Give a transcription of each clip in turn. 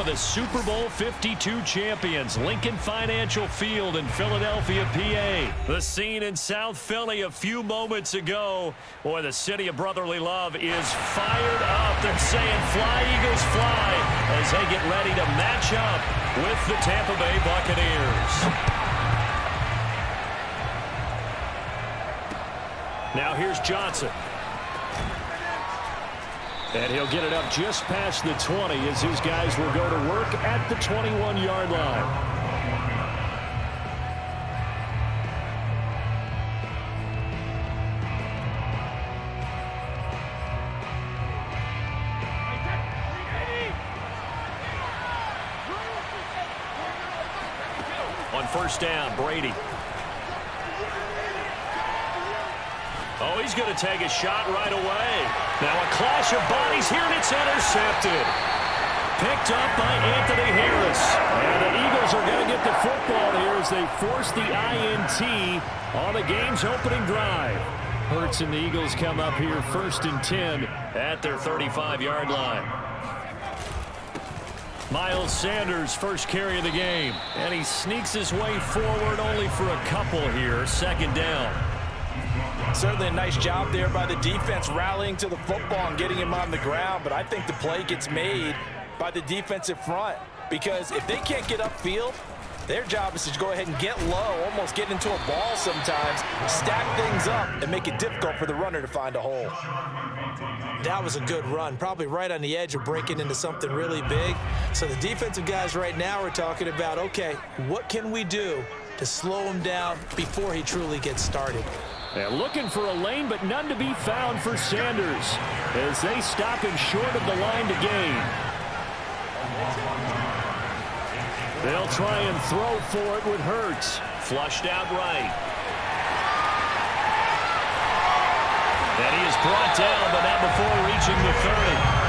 of the Super Bowl 52 champions, Lincoln Financial Field in Philadelphia, PA. The scene in South Philly a few moments ago. Boy, the city of brotherly love is fired up. They're saying, "Fly, Eagles, fly," as they get ready to match up with the Tampa Bay Buccaneers. Now here's Johnson. And he'll get it up just past the 20 as his guys will go to work at the 21-yard line. On first down, Brady. Oh, he's going to take a shot right away. Now a clash of bodies here, and it's intercepted. Picked up by Anthony Harris. And the Eagles are going to get the football here as they force the INT on the game's opening drive. Hurts and the Eagles come up here 1st and 10 at their 35-yard line. Miles Sanders, first carry of the game. And he sneaks his way forward only for a couple here. 2nd down. Certainly a nice job there by the defense rallying to the football and getting him on the ground, but I think the play gets made by the defensive front because if they can't get upfield, their job is to go ahead and get low, almost get into a ball sometimes, stack things up, and make it difficult for the runner to find a hole. That was a good run, probably right on the edge of breaking into something really big. So the defensive guys right now are talking about, okay, what can we do to slow him down before he truly gets started? They're looking for a lane, but none to be found for Sanders as they stop him short of the line to gain. They'll try and throw for it with Hurts. Flushed out right. And he is brought down, but not before reaching the 30.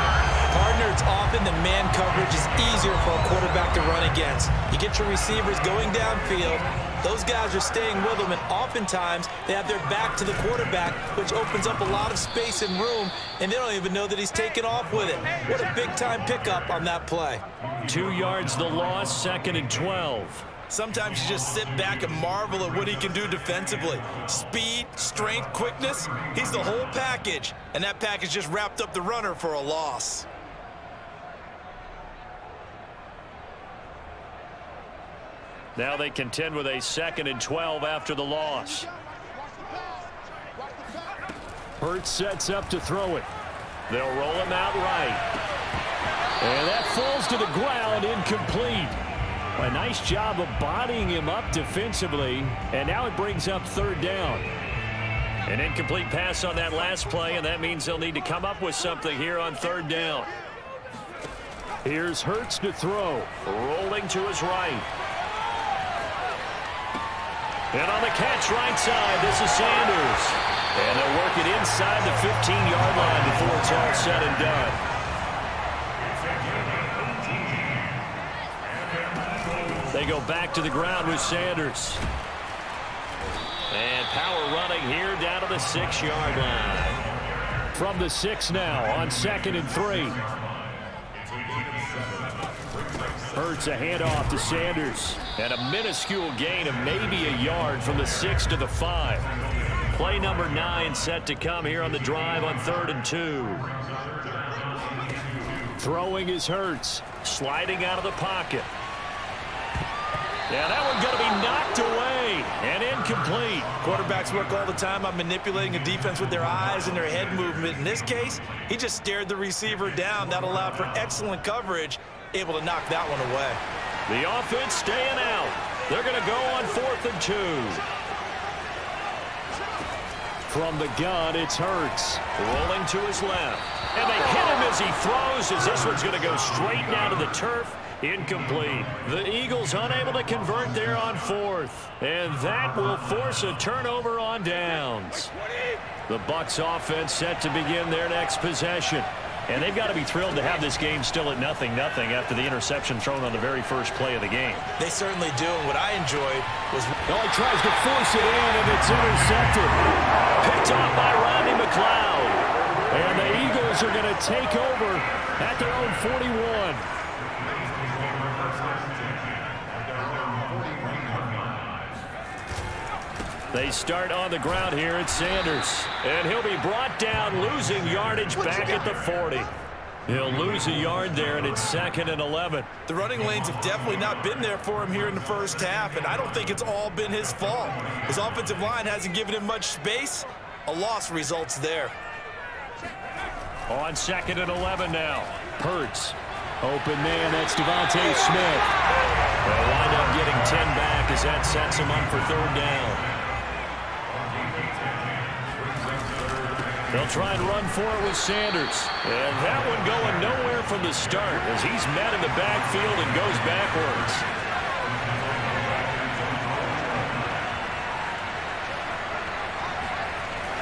Partner, it's often the man coverage is easier for a quarterback to run against. You get your receivers going downfield. Those guys are staying with them, and oftentimes they have their back to the quarterback, which opens up a lot of space and room, and they don't even know that he's taken off with it. What a big-time pickup on that play. 2 yards the loss, 2nd and 12. Sometimes you just sit back and marvel at what he can do defensively. Speed, strength, quickness, he's the whole package, and that package just wrapped up the runner for a loss. Now they contend with a 2nd and 12 after the loss. Hurts sets up to throw it. They'll roll him out right. And that falls to the ground, incomplete. A nice job of bodying him up defensively. And now it brings up 3rd down. An incomplete pass on that last play, and that means they'll need to come up with something here on 3rd down. Here's Hurts to throw. Rolling to his right. And on the catch right side, this is Sanders. And they'll work it inside the 15-yard line before it's all said and done. They go back to the ground with Sanders. And power running here down to the 6-yard line. From the 6 now on 2nd and 3. Hurts a handoff to Sanders. And a minuscule gain of maybe a yard from the 6 to the 5. Play number 9 set to come here on the drive on 3rd and 2. Throwing is Hurts. Sliding out of the pocket. Yeah, that one's going to be knocked away and incomplete. Quarterbacks work all the time on manipulating a defense with their eyes and their head movement. In this case, he just stared the receiver down. That allowed for excellent coverage, able to knock that one away. The offense staying out. They're going to go on 4th and 2. From the gun, it's Hurts. Rolling to his left. And they hit him as he throws, as this one's going to go straight down to the turf. Incomplete. The Eagles unable to convert there on 4th. And that will force a turnover on downs. The Bucs offense set to begin their next possession. And they've got to be thrilled to have this game still at 0-0 after the interception thrown on the very first play of the game. They certainly do. And what I enjoyed was... Well, he tries to force it in, and it's intercepted. Picked off by Rodney McLeod. And the Eagles are going to take over at their own 41. They start on the ground here at Sanders. And he'll be brought down, losing yardage back at the 40. He'll lose a yard there, and it's 2nd and 11. The running lanes have definitely not been there for him here in the first half, and I don't think it's all been his fault. His offensive line hasn't given him much space. A loss results there. On 2nd and 11 now. Hurts. Open man, that's Devontae Smith. They'll wind up getting 10 back as that sets him up for 3rd down. They'll try and run for it with Sanders. And that one going nowhere from the start as he's met in the backfield and goes backwards.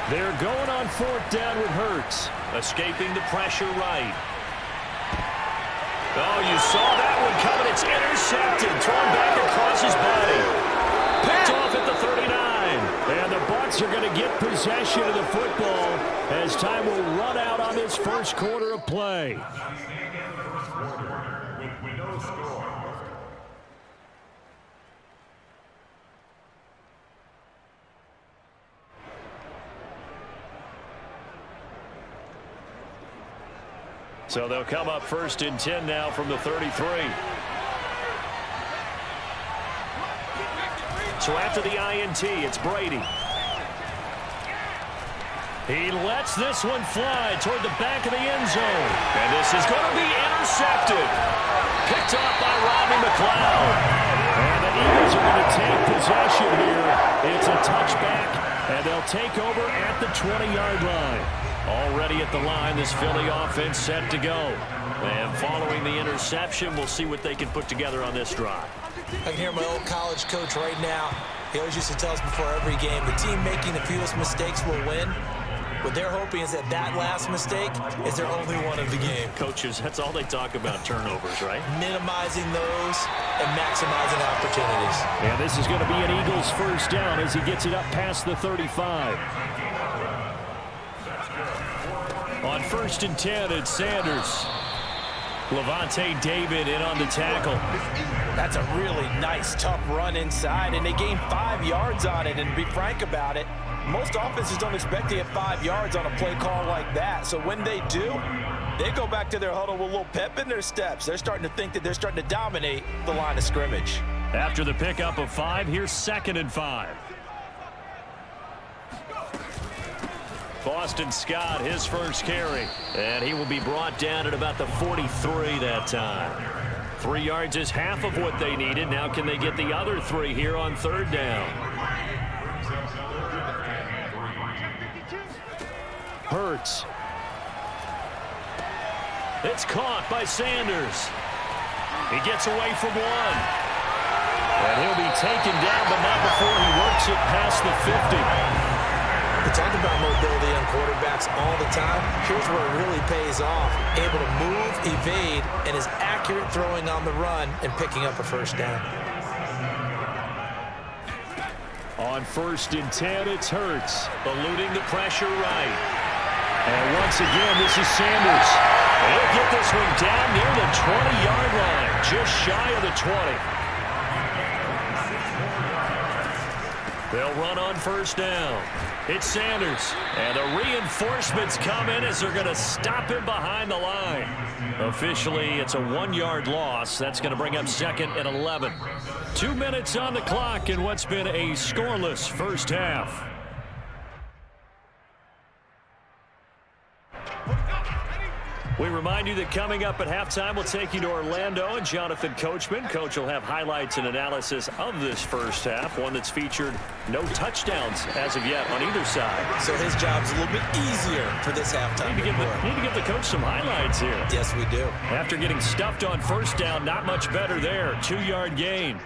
They're going on 4th down with Hurts. Escaping the pressure right. Oh, you saw that one coming. It's intercepted. Thrown back across his body. Picked off at the 39. And the Bucs are going to get possession of the football as time will run out on this first quarter of play. So they'll come up 1st and 10 now from the 33. So after the INT, it's Brady. He lets this one fly toward the back of the end zone. And this is going to be intercepted. Picked off by Rodney McLeod. And the Eagles are going to take possession here. It's a touchback, and they'll take over at the 20-yard line. Already at the line, this Philly offense set to go. And following the interception, we'll see what they can put together on this drive. I can hear my old college coach right now. He always used to tell us before every game, the team making the fewest mistakes will win. What they're hoping is that that last mistake is their only one of the game. Coaches, that's all they talk about, turnovers, right? Minimizing those and maximizing opportunities. And this is going to be an Eagles 1st down as he gets it up past the 35. On 1st and 10, it's Sanders. Levante David in on the tackle. That's a really nice, tough run inside, and they gained 5 yards on it. And to be frank about it, most offenses don't expect to get 5 yards on a play call like that. So when they do, they go back to their huddle with a little pep in their steps. They're starting to think that they're starting to dominate the line of scrimmage. After the pickup of 5, here's 2nd and 5. Boston Scott, his first carry. And he will be brought down at about the 43 that time. 3 yards is half of what they needed. Now can they get the other 3 here on 3rd down? Hurts. It's caught by Sanders. He gets away from one. And he'll be taken down, but not before he works it past the 50. We talk about mobility on quarterbacks all the time. Here's where it really pays off. Able to move, evade, and is accurate throwing on the run and picking up a 1st down. On 1st and 10, it's Hurts, eluding the pressure right. And once again, this is Sanders. He'll get this one down near the 20-yard line, just shy of the 20. They'll run on 1st down. It's Sanders. And the reinforcements come in as they're going to stop him behind the line. Officially, it's a 1-yard loss. That's going to bring up 2nd and 11. 2 minutes on the clock in what's been a scoreless first half. We remind you that coming up at halftime, we'll take you to Orlando and Jonathan Coachman. Coach will have highlights and analysis of this first half, one that's featured no touchdowns as of yet on either side. So his job's a little bit easier for this halftime. Need to give the coach some highlights here. Yes, we do. After getting stuffed on 1st down, not much better there. 2-yard gain.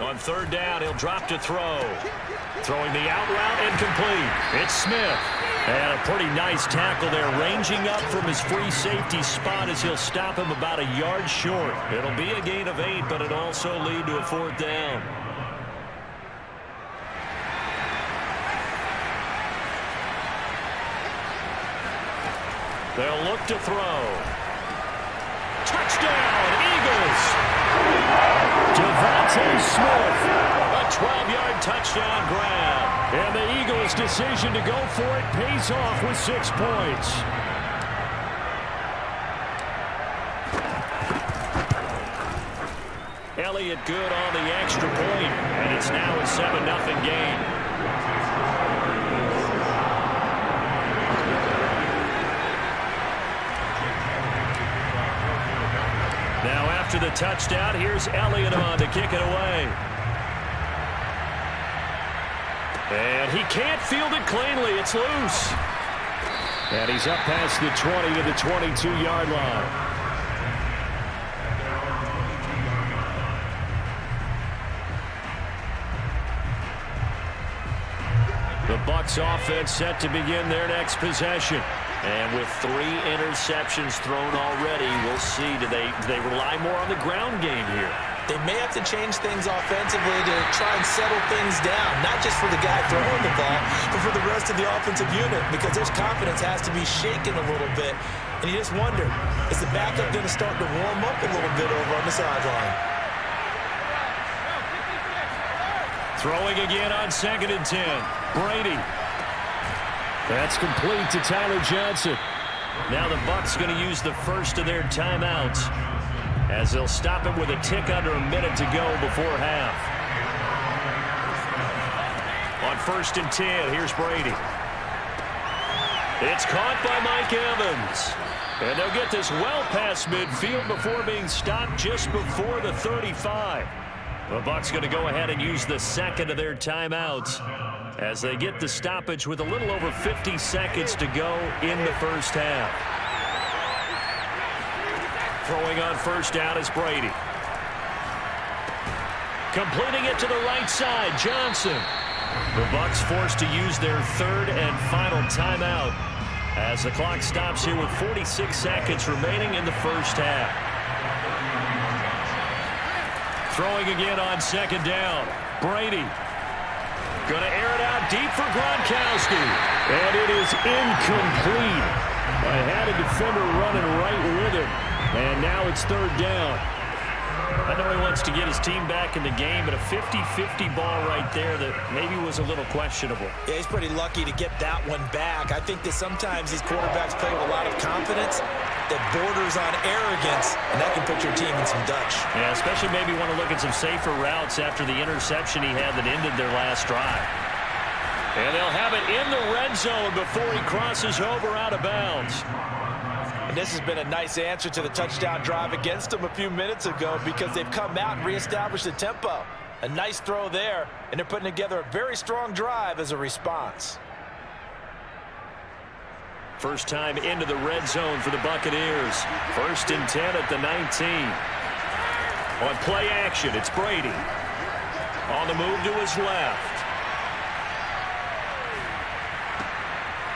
On 3rd down, he'll drop to throw. Throwing the out route incomplete. It's Smith. And a pretty nice tackle there, ranging up from his free safety spot as he'll stop him about a yard short. It'll be a gain of 8, but it'll also lead to a 4th down. They'll look to throw. Touchdown, Eagles! Devontae Smith, a 12-yard touchdown grab. And the Eagles' decision to go for it pays off with 6 points. Elliott good on the extra point, and it's now a 7-0 game. Now after the touchdown, here's Elliott on to kick it away. And he can't field it cleanly. It's loose. And he's up past the 20 to the 22-yard line. The Bucs offense set to begin their next possession. And with 3 interceptions thrown already, we'll see. Do they rely more on the ground game here? They may have to change things offensively to try and settle things down, not just for the guy throwing the ball, but for the rest of the offensive unit, because their confidence has to be shaken a little bit. And you just wonder, is the backup going to start to warm up a little bit over on the sideline? Throwing again on 2nd and 10. Brady. That's complete to Tyler Johnson. Now the Bucs going to use the first of their timeouts as they'll stop it with a tick under a minute to go before half. On 1st and 10, here's Brady. It's caught by Mike Evans. And they'll get this well past midfield before being stopped just before the 35. The Bucs going to go ahead and use the second of their timeouts as they get the stoppage with a little over 50 seconds to go in the first half. Throwing on first down is Brady. Completing it to the right side, Johnson. The Bucs forced to use their 3rd and final timeout as the clock stops here with 46 seconds remaining in the first half. Throwing again on 2nd down. Brady. Going to air it out deep for Gronkowski. And it is incomplete. Had a defender running right with him. And now it's 3rd down. I know he wants to get his team back in the game, but a 50-50 ball right there that maybe was a little questionable. Yeah, he's pretty lucky to get that one back. I think that sometimes these quarterbacks play with a lot of confidence that borders on arrogance, and that can put your team in some Dutch. Yeah, especially maybe want to look at some safer routes after the interception he had that ended their last drive. And they'll have it in the red zone before he crosses over out of bounds. And this has been a nice answer to the touchdown drive against them a few minutes ago because they've come out and reestablished the tempo. A nice throw there, and they're putting together a very strong drive as a response. First time into the red zone for the Buccaneers. 1st and 10 at the 19. On play action, it's Brady. On the move to his left.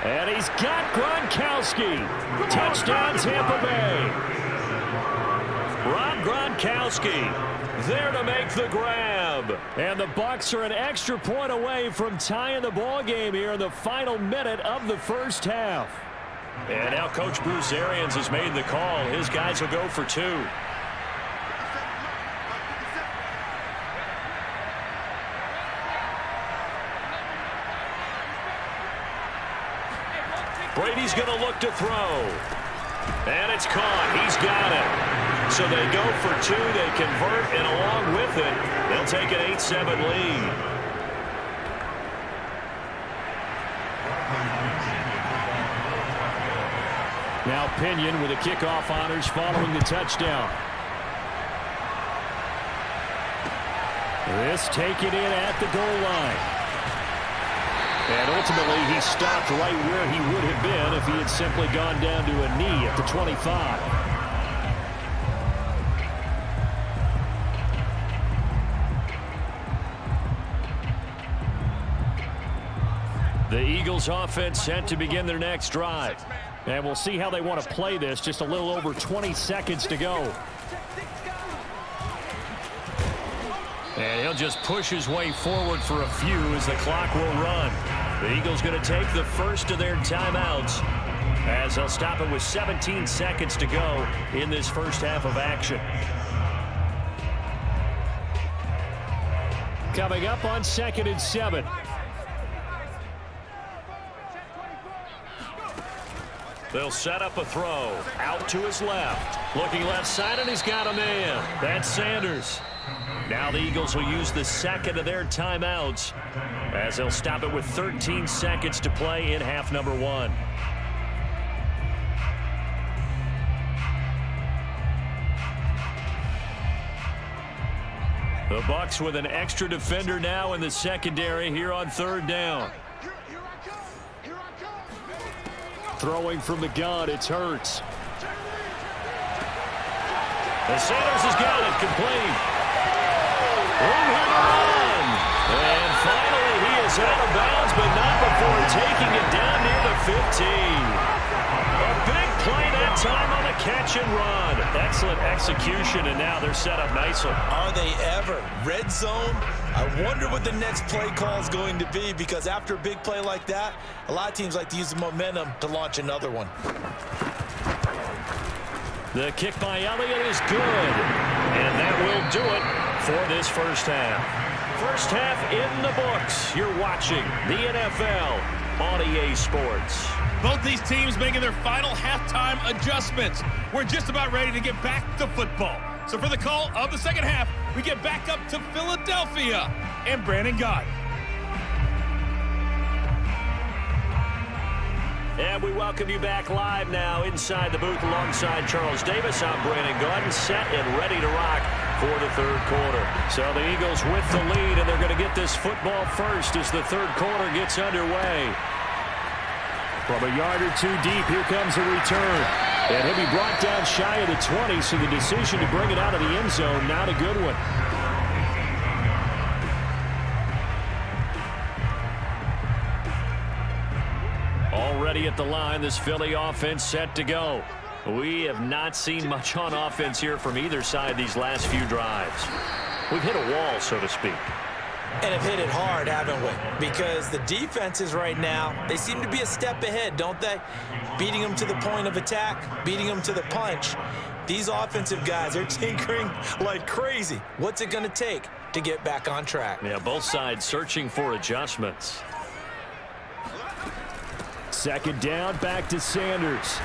And he's got Gronkowski. Touchdown, Tampa Bay. Rob Gronkowski there to make the grab. And the Bucs are an extra point away from tying the ball game here in the final minute of the first half. And now Coach Bruce Arians has made the call. His guys will go for 2. Brady's going to look to throw. And it's caught. He's got it. So they go for 2. They convert, and along with it, they'll take an 8-7 lead. Now Pinion with the kickoff honors following the touchdown. This taken in at the goal line. And ultimately, he stopped right where he would have been if he had simply gone down to a knee at the 25. The Eagles offense set to begin their next drive. And we'll see how they want to play this. Just a little over 20 seconds to go. And he'll just push his way forward for a few as the clock will run. The Eagles going to take the first of their timeouts as they'll stop it with 17 seconds to go in this first half of action. Coming up on 2nd and 7. They'll set up a throw out to his left. Looking left side, and he's got a man. That's Sanders. Now the Eagles will use the second of their timeouts as they'll stop it with 13 seconds to play in half number 1. The Bucs with an extra defender now in the secondary here on 3rd down. Throwing from the gun, it's Hurts. And Sanders has got it, complete. Room here to run. And finally he is out of bounds, but not before taking it down near the 15. A big play that time on the catch and run. Excellent execution, and now they're set up nicely. Are they ever? Red zone? I wonder what the next play call is going to be, because after a big play like that, a lot of teams like to use the momentum to launch another one. The kick by Elliott is good, and that will do it for this first half. First half in the books. You're watching the NFL on EA Sports. Both these teams making their final halftime adjustments. We're just about ready to get back to football. So for the call of the second half, we get back up to Philadelphia and Brandon Gott. And we welcome you back live now inside the booth alongside Charles Davis. I'm Brandon Gott, set and ready to rock for the 3rd quarter. So the Eagles with the lead, and they're going to get this football first as the 3rd quarter gets underway. From a yard or two deep, here comes a return. And he'll be brought down shy of the 20, so the decision to bring it out of the end zone, not a good one. Already at the line, this Philly offense set to go. We have not seen much on offense here from either side these last few drives. We've hit a wall, so to speak. And have hit it hard, haven't we? Because the defenses right now, they seem to be a step ahead, don't they? Beating them to the point of attack, beating them to the punch. These offensive guys are tinkering like crazy. What's it going to take to get back on track? Yeah, both sides searching for adjustments. 2nd down, back to Sanders.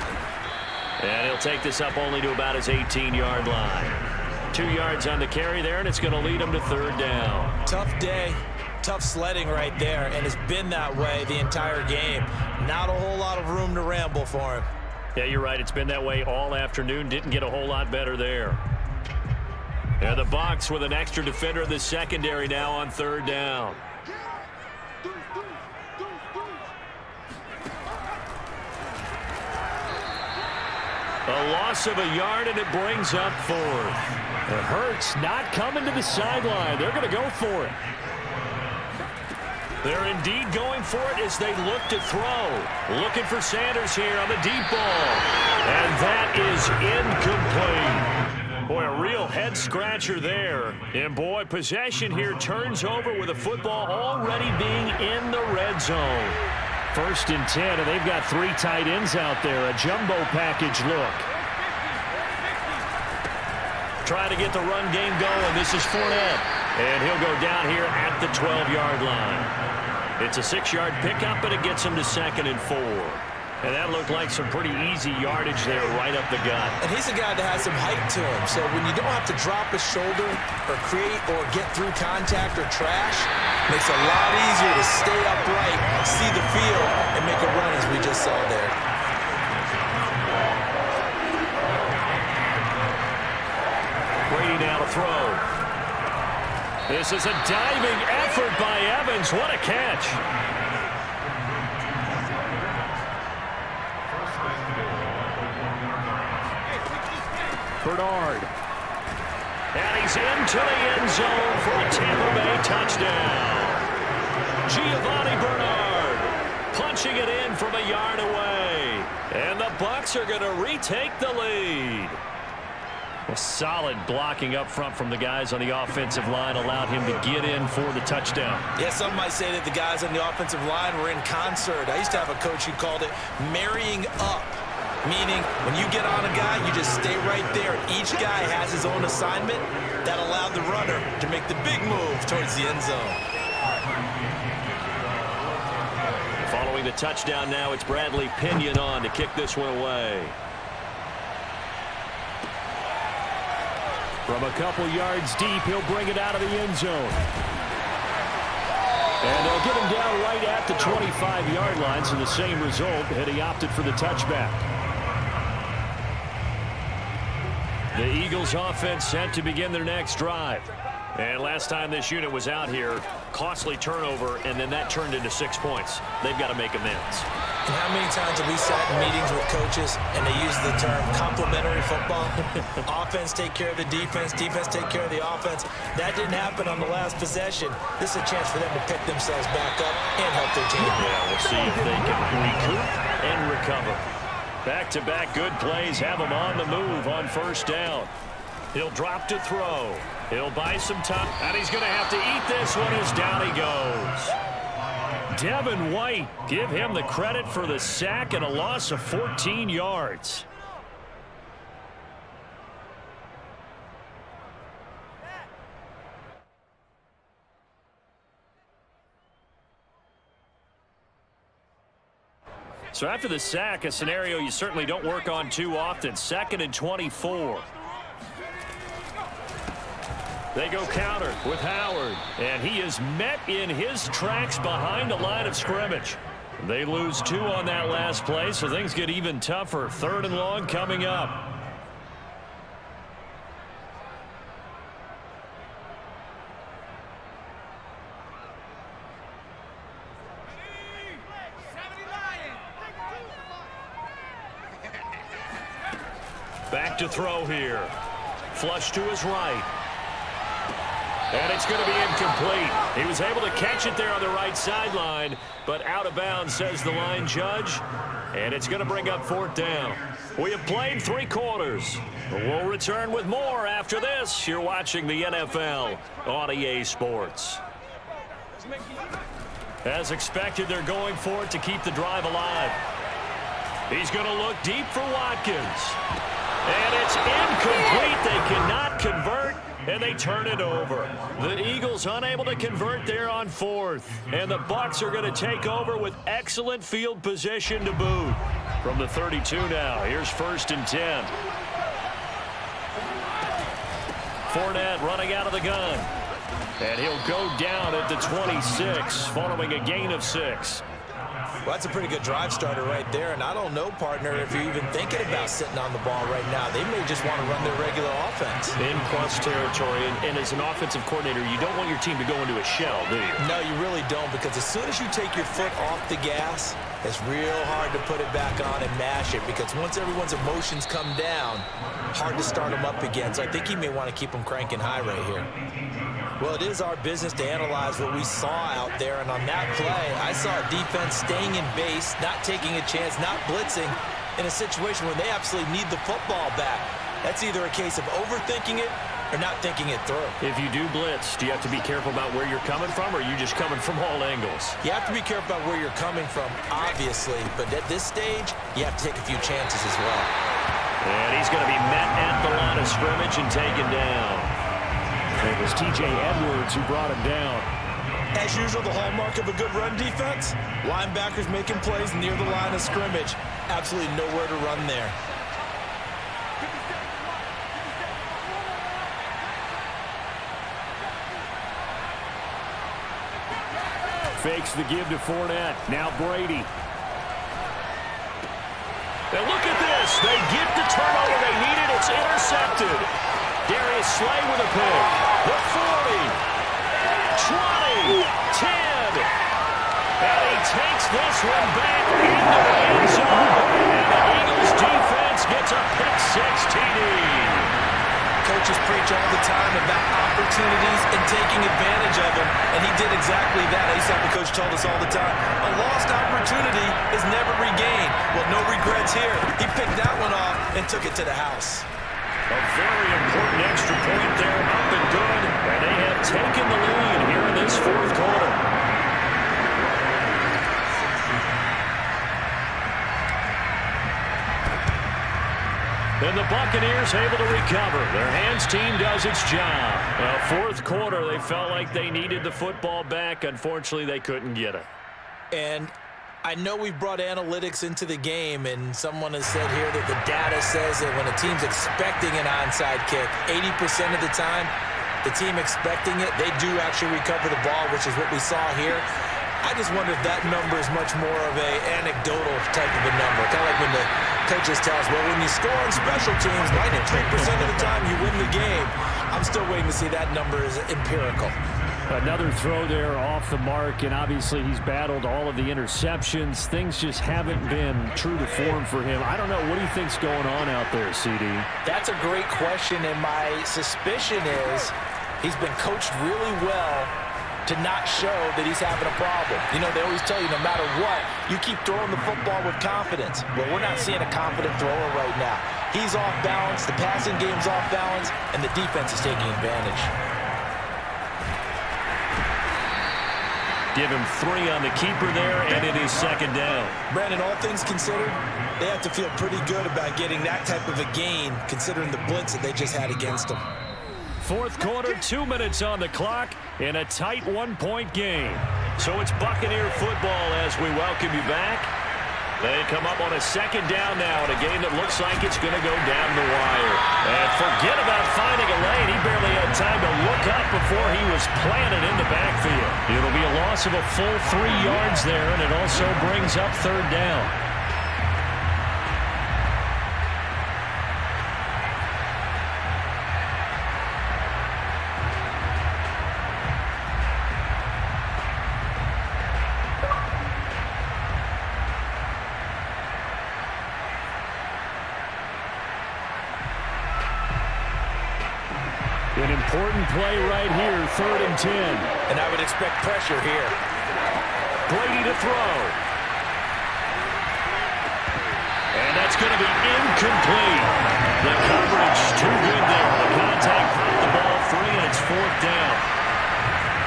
And he'll take this up only to about his 18-yard line. 2 yards on the carry there, and it's going to lead him to 3rd down. Tough day, tough sledding right there, and it's been that way the entire game. Not a whole lot of room to ramble for him. Yeah, you're right. It's been that way all afternoon. Didn't get a whole lot better there. And the Bucs with an extra defender in the secondary now on 3rd down. A loss of a yard, and it brings up 4th. It hurts not coming to the sideline. They're going to go for it. They're indeed going for it as they look to throw. Looking for Sanders here on the deep ball. And that is incomplete. Boy, a real head-scratcher there. And, boy, possession here turns over with the football already being in the red zone. 1st and 10, and they've got 3 tight ends out there. A jumbo package look. Trying to get the run game going. This is Fournette. And he'll go down here at the 12-yard line. It's a 6-yard pickup, but it gets him to 2nd and 4. And that looked like some pretty easy yardage there right up the gut. And he's a guy that has some height to him. So when you don't have to drop his shoulder or create or get through contact or trash, makes it a lot easier to stay upright, see the field, and make a run as we just saw there. Brady now to throw. This is a diving effort by Evans. What a catch. Bernard. And he's into the end zone for a Tampa Bay touchdown. Giovanni Bernard punching it in from a yard away. And the Bucs are going to retake the lead. Well, solid blocking up front from the guys on the offensive line allowed him to get in for the touchdown. Yeah, some might say that the guys on the offensive line were in concert. I used to have a coach who called it marrying up. Meaning, when you get on a guy, you just stay right there. Each guy has his own assignment that allowed the runner to make the big move towards the end zone. Following the touchdown now, it's Bradley Pinion on to kick this one away. From a couple yards deep, he'll bring it out of the end zone. And they'll get him down right at the 25-yard line, so the same result, had he opted for the touchback. The Eagles offense set to begin their next drive. And last time this unit was out here, costly turnover, and then that turned into 6 points. They've got to make amends. And how many times have we sat in meetings with coaches and they use the term complementary football? Offense take care of the defense, defense take care of the offense. That didn't happen on the last possession. This is a chance for them to pick themselves back up and help their team. Yeah, we'll see if they can recoup and recover. Back-to-back good plays have him on the move on first down. He'll drop to throw. He'll buy some time, and he's going to have to eat this one as down he goes. Devin White, give him the credit for the sack and a loss of 14 yards. So after the sack, a scenario you certainly don't work on too often. 2nd and 24. They go counter with Howard, and he is met in his tracks behind the line of scrimmage. They lose 2 on that last play, so things get even tougher. 3rd and long coming up. Back to throw here. Flush to his right. And it's going to be incomplete. He was able to catch it there on the right sideline, but out of bounds, says the line judge. And it's going to bring up 4th down. We have played 3 quarters. We'll return with more after this. You're watching the NFL on EA Sports. As expected, they're going for it to keep the drive alive. He's going to look deep for Watkins. And it's incomplete. They cannot convert, and they turn it over. The Eagles unable to convert there on 4th. And the Bucs are going to take over with excellent field position to boot. From the 32 now, here's 1st and 10. Fournette running out of the gun. And he'll go down at the 26 following a gain of 6. Well, that's a pretty good drive starter right there, and I don't know, partner, if you're even thinking about sitting on the ball right now. They may just want to run their regular offense. In plus territory, and as an offensive coordinator, you don't want your team to go into a shell, do you? No, you really don't, because as soon as you take your foot off the gas, it's real hard to put it back on and mash it, because once everyone's emotions come down, hard to start them up again. So I think he may want to keep them cranking high right here. Well, it is our business to analyze what we saw out there, and on that play, I saw a defense staying in base, not taking a chance, not blitzing, in a situation where they absolutely need the football back. That's either a case of overthinking it or not thinking it through. If you do blitz, do you have to be careful about where you're coming from, or are you just coming from all angles? You have to be careful about where you're coming from, obviously, but at this stage, you have to take a few chances as well. And he's going to be met at the line of scrimmage and taken down. It was T.J. Edwards who brought him down. As usual, the hallmark of a good run defense, linebackers making plays near the line of scrimmage. Absolutely nowhere to run there. Fakes the give to Fournette. Now Brady. Now look at this. They get the turnover they needed. It's intercepted. Darius Slay with a pick. The 40. 20. 10. And he takes this one back into the end zone. And the Eagles defense gets a pick-6 TD. Coaches preach all the time about opportunities and taking advantage of them, and he did exactly that. I used to have the coach told us all the time, a lost opportunity is never regained. Well, no regrets here. He picked that one off and took it to the house. A very important extra point there, up and good, and they have taken the lead here in this 4th quarter. And the Buccaneers able to recover. Their hands team does its job. Well, fourth quarter, they felt like they needed the football back. Unfortunately, they couldn't get it. And I know we've brought analytics into the game, and someone has said here that the data says that when a team's expecting an onside kick, 80% of the time, the team expecting it, they do actually recover the ball, which is what we saw here. I just wonder if that number is much more of an anecdotal type of a number. Kind of like when the coaches tell us, well, when you score on special teams, 93% of the time you win the game. I'm still waiting to see that number is empirical. Another throw there off the mark, and obviously he's battled all of the interceptions. Things just haven't been true to form for him. I don't know. What do you think's going on out there, CD? That's a great question, and my suspicion is he's been coached really well to not show that he's having a problem. You know, they always tell you no matter what, you keep throwing the football with confidence. Well, we're not seeing a confident thrower right now. He's off balance, the passing game's off balance, and the defense is taking advantage. Give him 3 on the keeper there, and it is second down. Brandon, all things considered, they have to feel pretty good about getting that type of a gain, considering the blitz that they just had against them. Fourth quarter, 2 minutes on the clock in a tight 1-point game. So it's Buccaneer football as we welcome you back. They come up on a second down now in a game that looks like it's going to go down the wire. And forget about finding a lane. He barely had time to look up before he was planted in the backfield. It'll be a loss of a full 3 yards there, and it also brings up third down. An important play right here, 3rd and 10. And I would expect pressure here. Brady to throw. And that's going to be incomplete. The coverage too good there. The contact popped the ball free, and it's 4th down.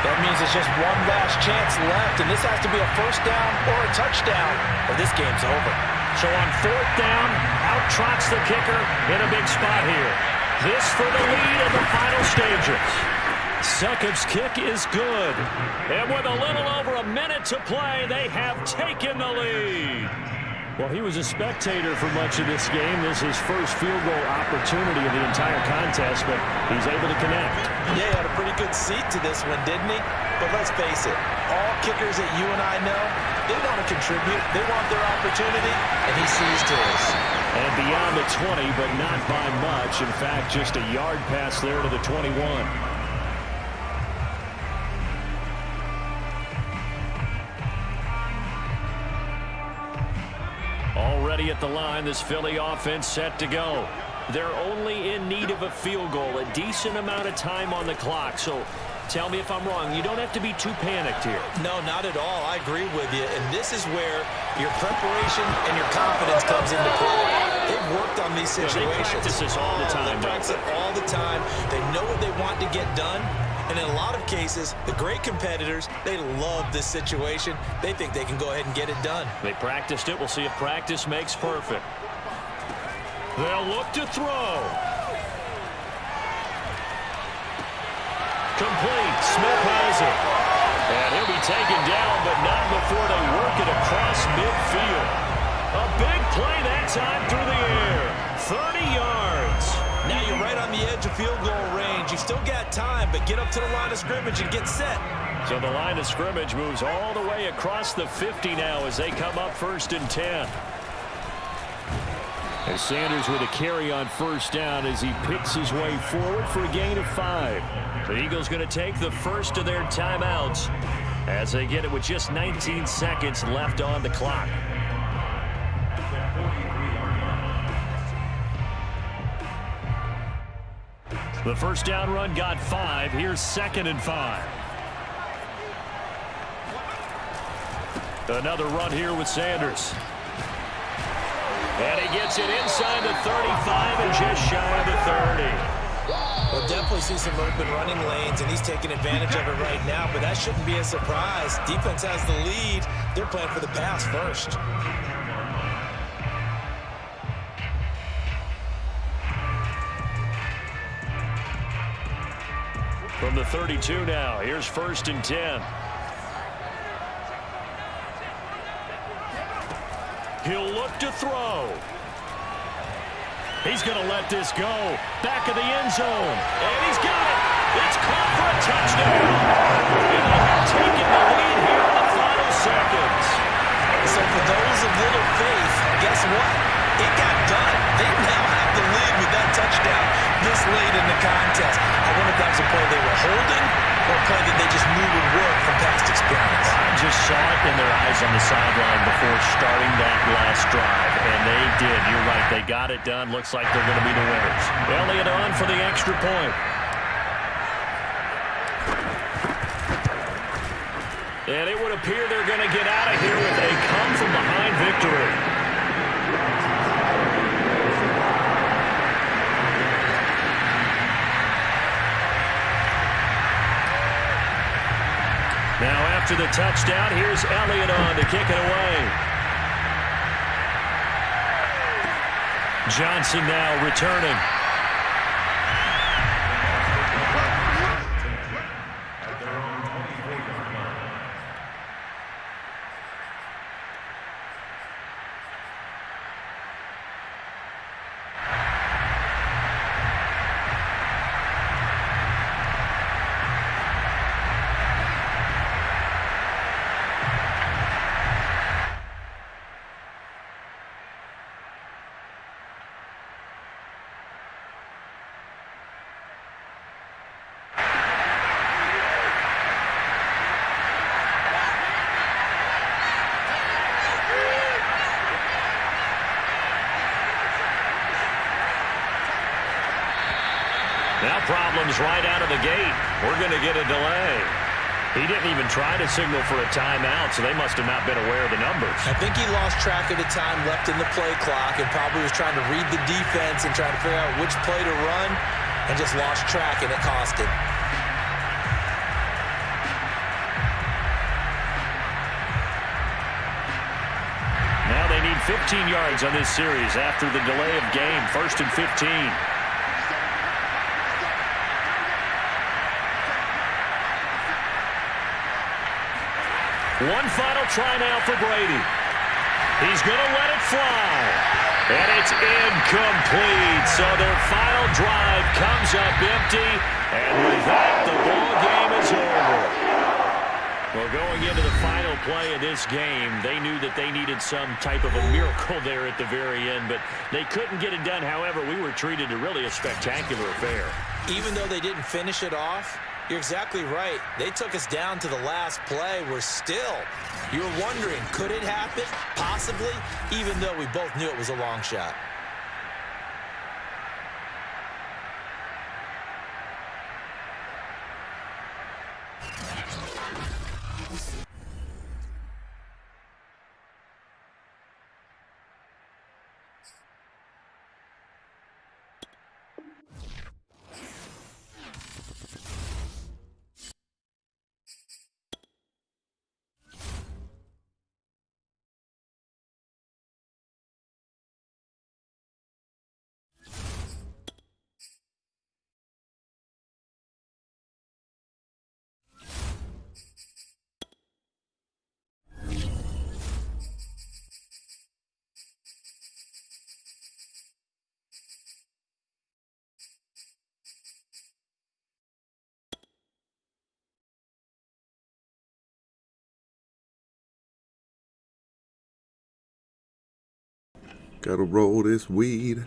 That means it's just one last chance left, and this has to be a first down or a touchdown, or this game's over. So on 4th down, out trots the kicker in a big spot here. This for the lead in the final stages. Succop's kick is good. And with a little over a minute to play, they have taken the lead. Well, he was a spectator for much of this game. This is his first field goal opportunity of the entire contest, but he's able to connect. Yeah, he had a pretty good seat to this one, didn't he? But let's face it, all kickers that you and I know, they want to contribute. They want their opportunity, and he seized his. And beyond the 20, but not by much. In fact, just a yard pass there to the 21. Already at the line, this Philly offense set to go. They're only in need of a field goal, a decent amount of time on the clock. So tell me if I'm wrong. You don't have to be too panicked here. No, not at all. I agree with you. And this is where your preparation and your confidence comes into play. They've worked on these situations. They practice this all the time. They practice it all the time. They know what they want to get done. And in a lot of cases, the great competitors, they love this situation. They think they can go ahead and get it done. They practiced it. We'll see if practice makes perfect. They'll look to throw. Complete. Smith has it. And he'll be taken down, but not before they work it across midfield. A big play that time through the air. 30 yards. Now you're right on the edge of field goal range. You've still got time, but get up to the line of scrimmage and get set. So the line of scrimmage moves all the way across the 50 now as they come up 1st and 10. And Sanders with a carry on 1st down as he picks his way forward for a gain of 5. The Eagles going to take the first of their timeouts as they get it with just 19 seconds left on the clock. The first down run got 5. Here's 2nd and 5. Another run here with Sanders. And he gets it inside the 35 and just shy of the 30. We'll definitely see some open running lanes, and he's taking advantage of it right now, but that shouldn't be a surprise. Defense has the lead. They're playing for the pass first. From the 32 now, here's 1st and 10. He'll look to throw. He's going to let this go. Back of the end zone. And he's got it. It's caught for a touchdown. And they have taken the lead here in the final seconds. So for those of little faith, guess what? It got done. They now have the lead with that touchdown this late in the contest. I wonder if that was a play they were holding or a play that they just knew would work from past experience. I just saw it in their eyes on the sideline before starting that last drive, and they did. You're right. They got it done. Looks like they're going to be the winners. Elliott on for the extra point. And it would appear they're going to get out of here with a come-from-behind victory. Now after the touchdown, here's Elliott on to kick it away. Johnson now returning. Now problems right out of the gate. We're going to get a delay. He didn't even try to signal for a timeout, so they must have not been aware of the numbers. I think he lost track of the time left in the play clock and probably was trying to read the defense and trying to figure out which play to run and just lost track, and it cost him. Now they need 15 yards on this series after the delay of game. 1st and 15. One final try now for Brady. He's going to let it fly. And it's incomplete. So their final drive comes up empty. And with that, the ball game is over. Well, going into the final play of this game, they knew that they needed some type of a miracle there at the very end, but they couldn't get it done. However, we were treated to really a spectacular affair. Even though they didn't finish it off, you're exactly right. They took us down to the last play. You're wondering, could it happen? Possibly, even though we both knew it was a long shot. Gotta roll this weed.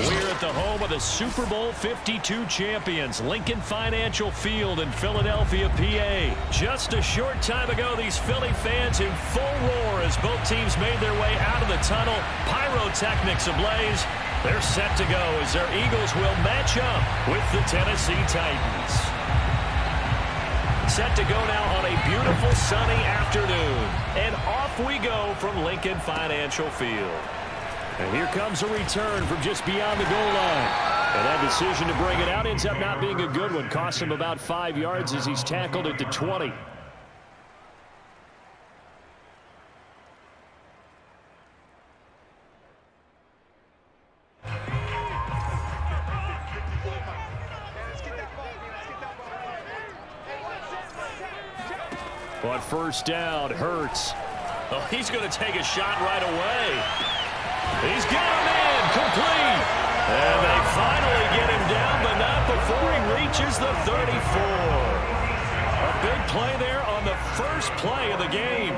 We're at the home of the Super Bowl 52 champions, Lincoln Financial Field in Philadelphia, PA. Just a short time ago, these Philly fans in full roar as both teams made their way out of the tunnel. Pyrotechnics ablaze. They're set to go as their Eagles will match up with the Tennessee Titans. Set to go now on a beautiful sunny afternoon. And off we go from Lincoln Financial Field. And here comes a return from just beyond the goal line. And that decision to bring it out ends up not being a good one. Cost him about 5 yards as he's tackled at the 20. On first down, Hurts. Oh, he's going to take a shot right away. He's got him in, complete. And they finally get him down, but not before he reaches the 34. A big play there on the first play of the game.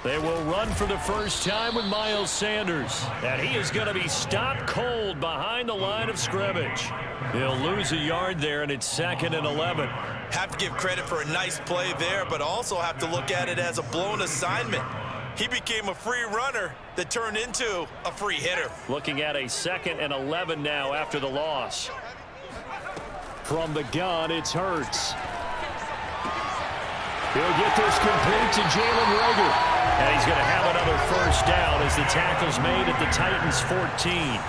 They will run for the first time with Miles Sanders. And he is going to be stopped cold behind the line of scrimmage. He'll lose a yard there, and it's 2nd and 11. Have to give credit for a nice play there, but also have to look at it as a blown assignment. He became a free runner that turned into a free hitter. Looking at a 2nd and 11 now after the loss. From the gun, it's Hurts. He'll get this complete to Jalen Reagor. And he's going to have another first down as the tackle's made at the Titans' 14.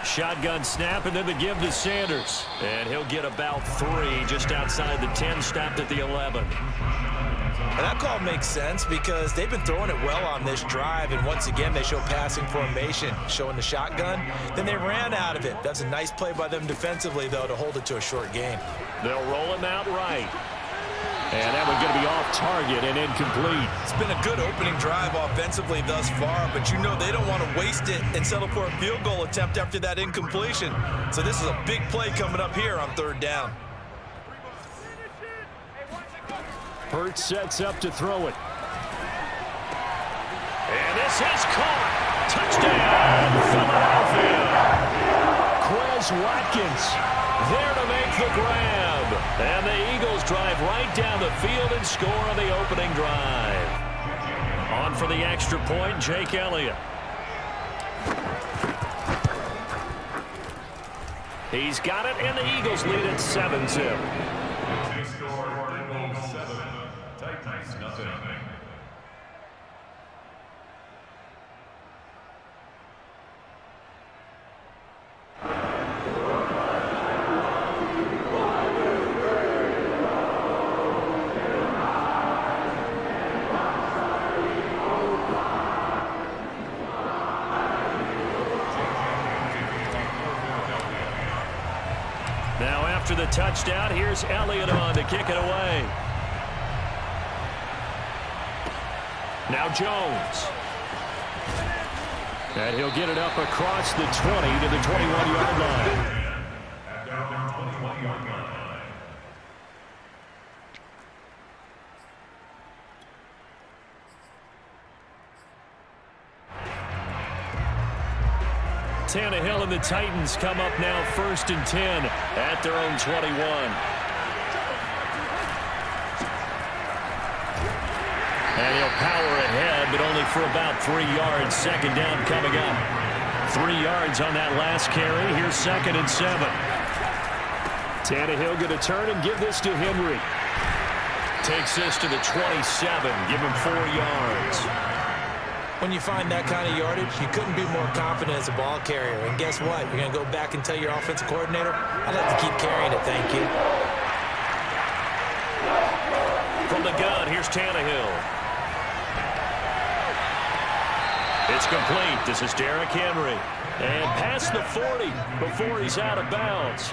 Shotgun snap and then the give to Sanders. And he'll get about 3 just outside the 10, stopped at the 11. And that call makes sense because they've been throwing it well on this drive, and once again they show passing formation, showing the shotgun. Then they ran out of it. That's a nice play by them defensively, though, to hold it to a short game. They'll roll him out right. And that one's going to be off target and incomplete. It's been a good opening drive offensively thus far, but you know they don't want to waste it and settle for a field goal attempt after that incompletion. So this is a big play coming up here on 3rd down. Hurts sets up to throw it. And this is caught. Touchdown, Philadelphia. Quez Watkins there to make the grab. And the Eagles drive right down the field and score on the opening drive. On for the extra point, Jake Elliott. He's got it, and the Eagles lead at 7-0. Now after the touchdown, here's Elliott on to kick it away. Now Jones. And he'll get it up across the 20 to the 21-yard line. Tannehill and the Titans come up now 1st and 10 at their own 21. And he'll power ahead but only for about 3 yards. Second down coming up. 3 yards on that last carry. Here's 2nd and 7. Tannehill going to turn and give this to Henry. Takes this to the 27. Give him 4 yards. When you find that kind of yardage, you couldn't be more confident as a ball carrier. And guess what? You're going to go back and tell your offensive coordinator, I'd like to keep carrying it, thank you. From the gun, here's Tannehill. It's complete. This is Derrick Henry. And past the 40 before he's out of bounds.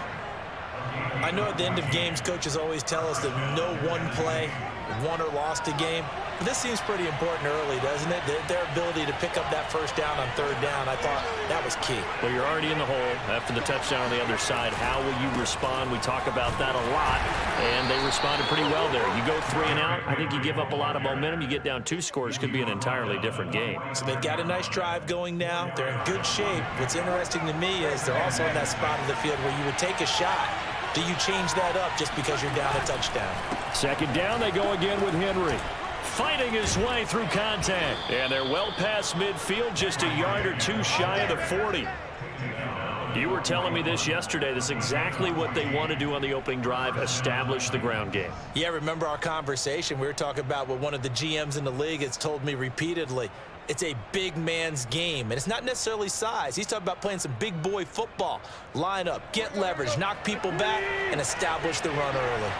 I know at the end of games, coaches always tell us that no one play won or lost a game. But this seems pretty important early, doesn't it? Their ability to pick up that first down on 3rd down, I thought that was key. Well, you're already in the hole after the touchdown on the other side. How will you respond? We talk about that a lot, and they responded pretty well there. You go 3 and out, I think you give up a lot of momentum. You get down 2 scores, could be an entirely different game. So they've got a nice drive going now. They're in good shape. What's interesting to me is they're also in that spot of the field where you would take a shot. Do you change that up just because you're down a touchdown? 2nd down, they go again with Henry. Fighting his way through contact. And they're well past midfield, just a yard or 2 shy of the 40. You were telling me this yesterday. This is exactly what they want to do on the opening drive, establish the ground game. Yeah, remember our conversation? We were talking about what one of the GMs in the league has told me repeatedly. It's a big man's game, and it's not necessarily size. He's talking about playing some big boy football. Line up, get leverage, knock people back, and establish the run early.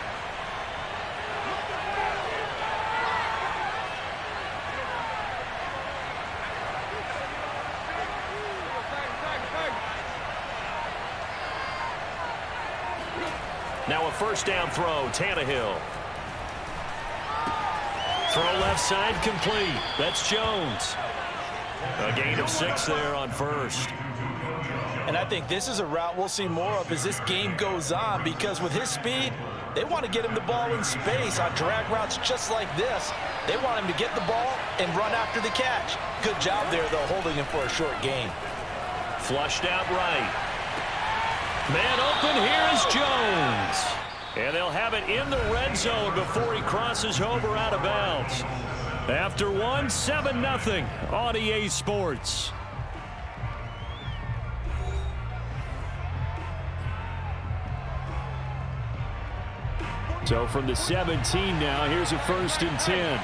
Now a 1st down throw, Tannehill. Throw left side complete. That's Jones. A gain of 6 there on 1st. And I think this is a route we'll see more of as this game goes on, because with his speed, they want to get him the ball in space on drag routes just like this. They want him to get the ball and run after the catch. Good job there, though, holding him for a short gain. Flushed out right. Man open, here is Jones. And they'll have it in the red zone before he crosses over out of bounds. After 1, 7-0 on EA Sports. So from the 17 now, here's a 1st and 10.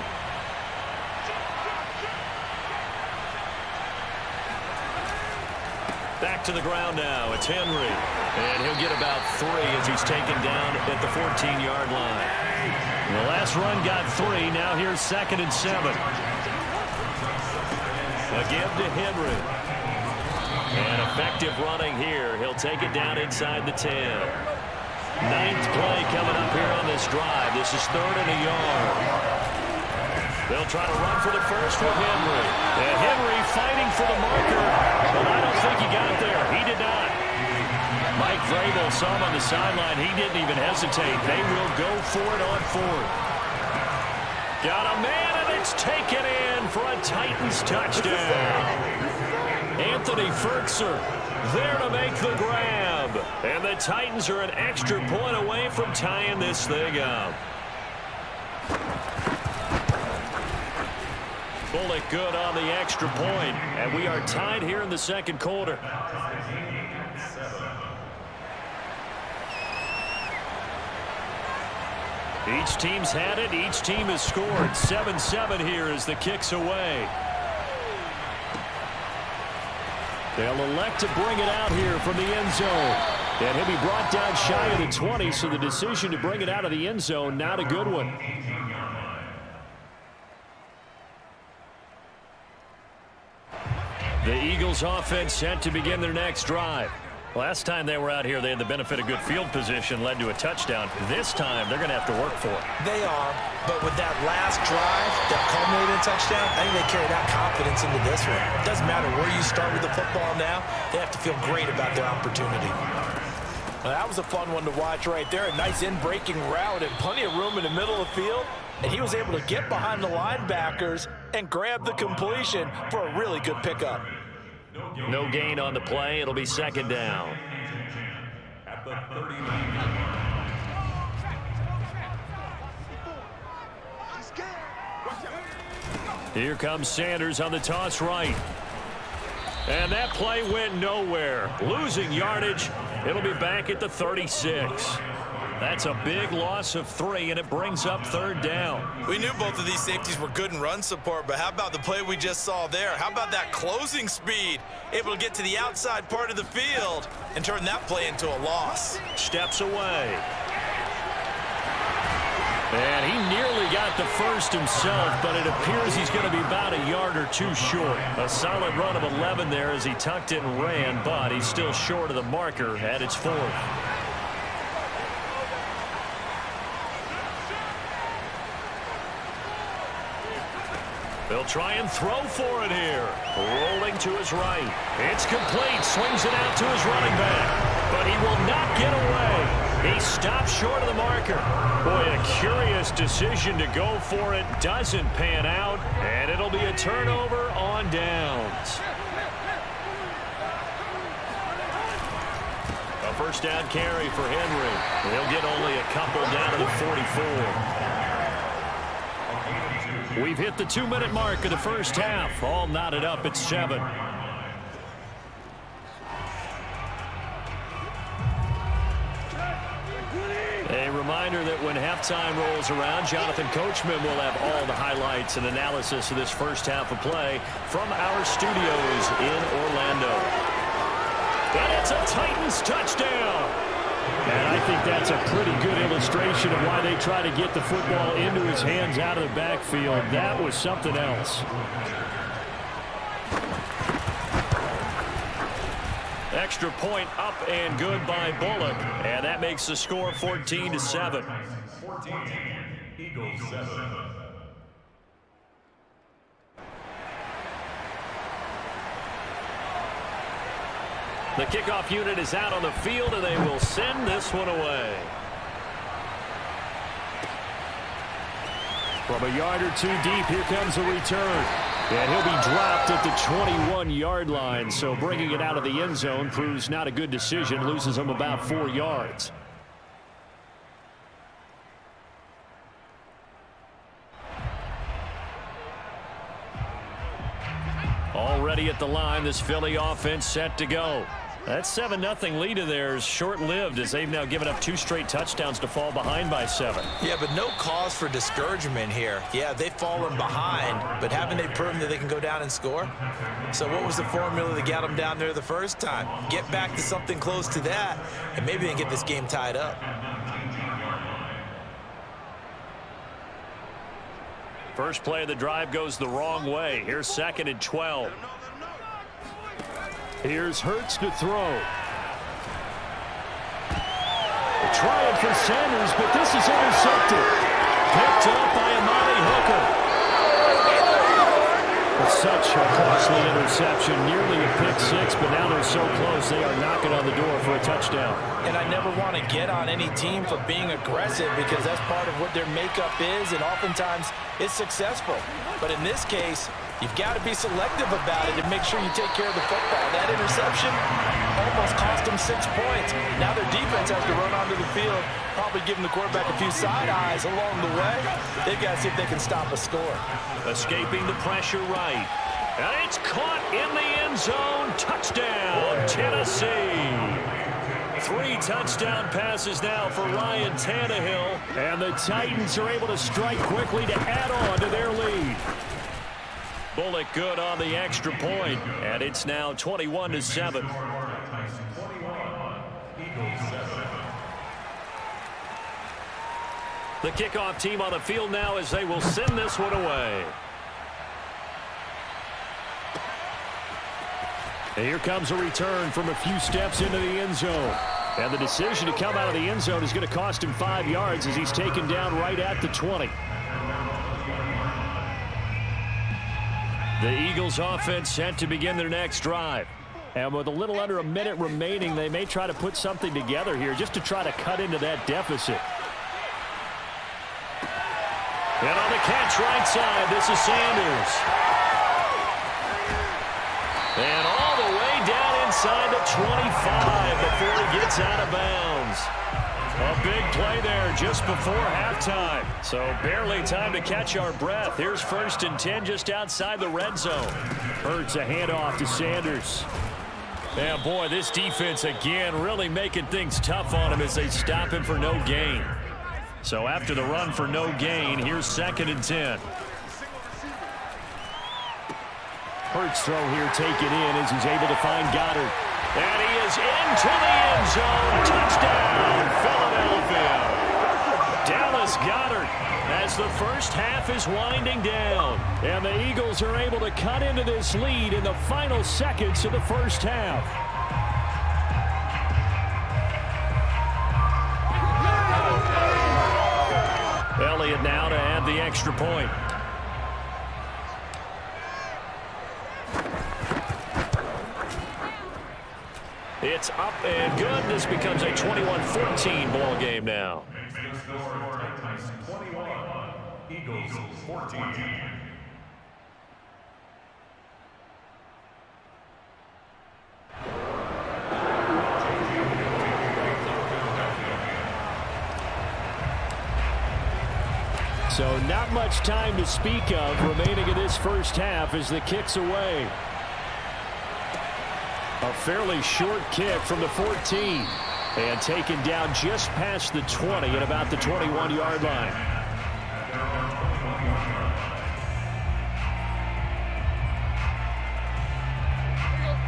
Back to the ground now. It's Henry. And he'll get about 3 as he's taken down at the 14-yard line. The last run got 3. Now here's 2nd and 7. A give to Henry. And effective running here. He'll take it down inside the 10. 9th play coming up here on this drive. This is 3rd and a yard. They'll try to run for the first with Henry. And Henry fighting for the marker, but I don't think he got there. He did not. Mike Vrabel saw him on the sideline. He didn't even hesitate. They will go for it on 4th. Got a man, and it's taken in for a Titans touchdown. Anthony Ferkser there to make the grab. And the Titans are an extra point away from tying this thing up. Bullock good on the extra point, and we are tied here in the 2nd quarter. Each team's had it. Each team has scored. 7-7 here as the kick's away. They'll elect to bring it out here from the end zone. And he'll be brought down shy of the 20, so the decision to bring it out of the end zone, not a good one. The Eagles offense set to begin their next drive. Last time they were out here, they had the benefit of good field position, led to a touchdown. This time, they're going to have to work for it. They are, but with that last drive that culminated in a touchdown, I think they carry that confidence into this one. It doesn't matter where you start with the football now. They have to feel great about their opportunity. Well, that was a fun one to watch right there. A nice in-breaking route and plenty of room in the middle of the field. And he was able to get behind the linebackers and grab the completion for a really good pickup. No gain on the play. It'll be 2nd down. At the 39. Here comes Sanders on the toss right. And that play went nowhere. Losing yardage. It'll be back at the 36. That's a big loss of 3, and it brings up 3rd down. We knew both of these safeties were good in run support, but how about the play we just saw there? How about that closing speed? Able to get to the outside part of the field and turn that play into a loss. Steps away. And he nearly got the first himself, but it appears he's going to be about a yard or 2 short. A solid run of 11 there as he tucked it and ran, but he's still short of the marker at its 4th. They'll try and throw for it here. Rolling to his right. It's complete. Swings it out to his running back. But he will not get away. He stops short of the marker. Boy, a curious decision to go for it. Doesn't pan out. And it'll be a turnover on downs. A first down carry for Henry. He'll get only a couple down to the 44. We've hit the 2-minute mark of the first half. All knotted up at 7. A reminder that when halftime rolls around, Jonathan Coachman will have all the highlights and analysis of this first half of play from our studios in Orlando. And it's a Titans touchdown. And I think that's a pretty good illustration of why they try to get the football into his hands out of the backfield. That was something else. Extra point up and good by Bullock. And that makes the score 14-7. 14, Eagles 7. The kickoff unit is out on the field, and they will send this one away. From a yard or 2 deep, here comes a return. And he'll be dropped at the 21-yard line, so bringing it out of the end zone proves not a good decision. Loses him about 4 yards. Already at the line, this Philly offense set to go. That 7-0 lead of theirs short-lived as they've now given up 2 straight touchdowns to fall behind by 7. Yeah, but no cause for discouragement here. Yeah, they've fallen behind, but haven't they proven that they can go down and score? So what was the formula that got them down there the first time? Get back to something close to that, and maybe they can get this game tied up. First play of the drive goes the wrong way. Here's 2nd and 12. Here's Hurts to throw. Trying for Sanders, but this is intercepted. Picked up by Amani Hooker. It's such a costly interception, nearly a pick 6, but now they're so close they are knocking on the door for a touchdown. And I never want to get on any team for being aggressive because that's part of what their makeup is, and oftentimes it's successful. But in this case, you've got to be selective about it and make sure you take care of the football. That interception almost cost them 6 points. Now their defense has to run onto the field, probably giving the quarterback a few side eyes along the way. They've got to see if they can stop a score. Escaping the pressure right. And it's caught in the end zone. Touchdown, Tennessee. 3 touchdown passes now for Ryan Tannehill. And the Titans are able to strike quickly to add on to their lead. Bullock good on the extra point, and it's now 21-7. The kickoff team on the field now as they will send this one away. And here comes a return from a few steps into the end zone. And the decision to come out of the end zone is going to cost him 5 yards as he's taken down right at the 20. The Eagles offense set to begin their next drive. And with a little under a minute remaining, they may try to put something together here just to try to cut into that deficit. And on the catch right side, this is Sanders. And all the way down inside the 25 before he gets out of bounds. A big play there just before halftime. So barely time to catch our breath. Here's 1st and 10 just outside the red zone. Hurts a handoff to Sanders. Yeah, boy, this defense again really making things tough on him as they stop him for no gain. So after the run for no gain, here's 2nd and 10. Hurts throw here taken in as he's able to find Goddard. And he is into the end zone. Touchdown, Philadelphia. Dallas Goedert as the first half is winding down. And the Eagles are able to cut into this lead in the final seconds of the first half. Elliott now to add the extra point. It's up and good. This becomes a 21-14 ball game now. Eagles 14. So not much time to speak of remaining in this first half as the kick's away. A fairly short kick from the 14 and taken down just past the 20 at about the 21-yard line.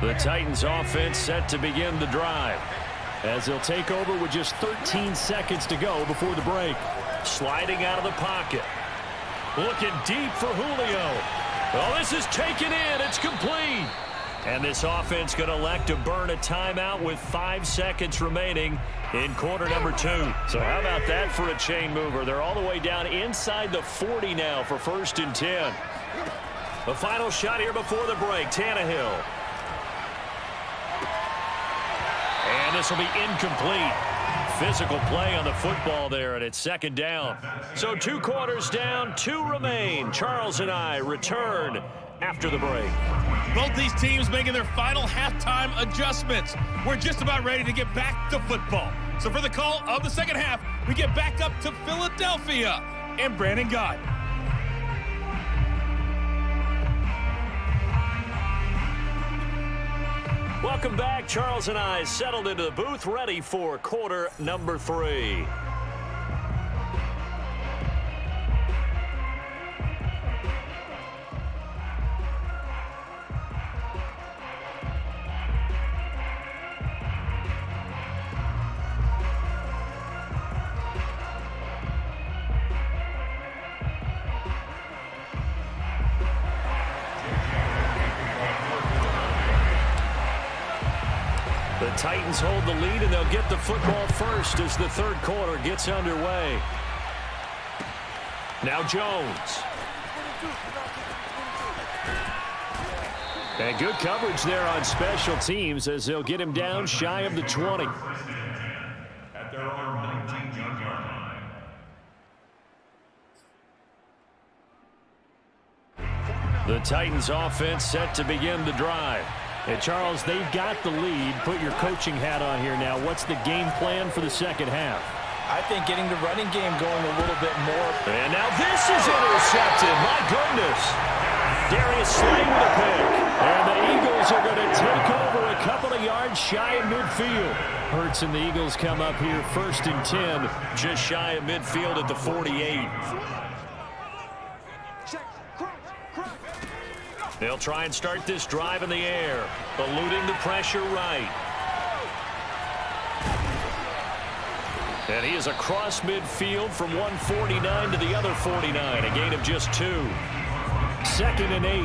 The Titans offense set to begin the drive as they'll take over with just 13 seconds to go before the break. Sliding out of the pocket. Looking deep for Julio. Oh, this is taken in. It's complete. And this offense going to elect to burn a timeout with 5 seconds remaining in quarter number 2. So how about that for a chain mover? They're all the way down inside the 40 now for 1st and 10. The final shot here before the break. Tannehill. And this will be incomplete. Physical play on the football there, and it's 2nd down. So 2 quarters down, 2 remain. Charles and I return after the break. Both these teams making their final halftime adjustments. We're just about ready to get back to football. So for the call of the second half, we get back up to Philadelphia and Brandon Gott. Welcome back. Charles and I settled into the booth, ready for quarter number 3. The Titans hold the lead, and they'll get the football first as the 3rd quarter gets underway. Now Jones. And good coverage there on special teams as they'll get him down shy of the 20. At their own 19-yard line. The Titans offense set to begin the drive. And Charles, they've got the lead. Put your coaching hat on here now. What's the game plan for the second half? I think getting the running game going a little bit more. And now this is intercepted. My goodness. Darius Slay with a pick. And the Eagles are going to take over a couple of yards shy of midfield. Hurts and the Eagles come up here 1st and 10, just shy of midfield at the 48. They'll try and start this drive in the air, eluding the pressure right. And he is across midfield from 149 to the other 49, a gain of just 2. 2nd and 8.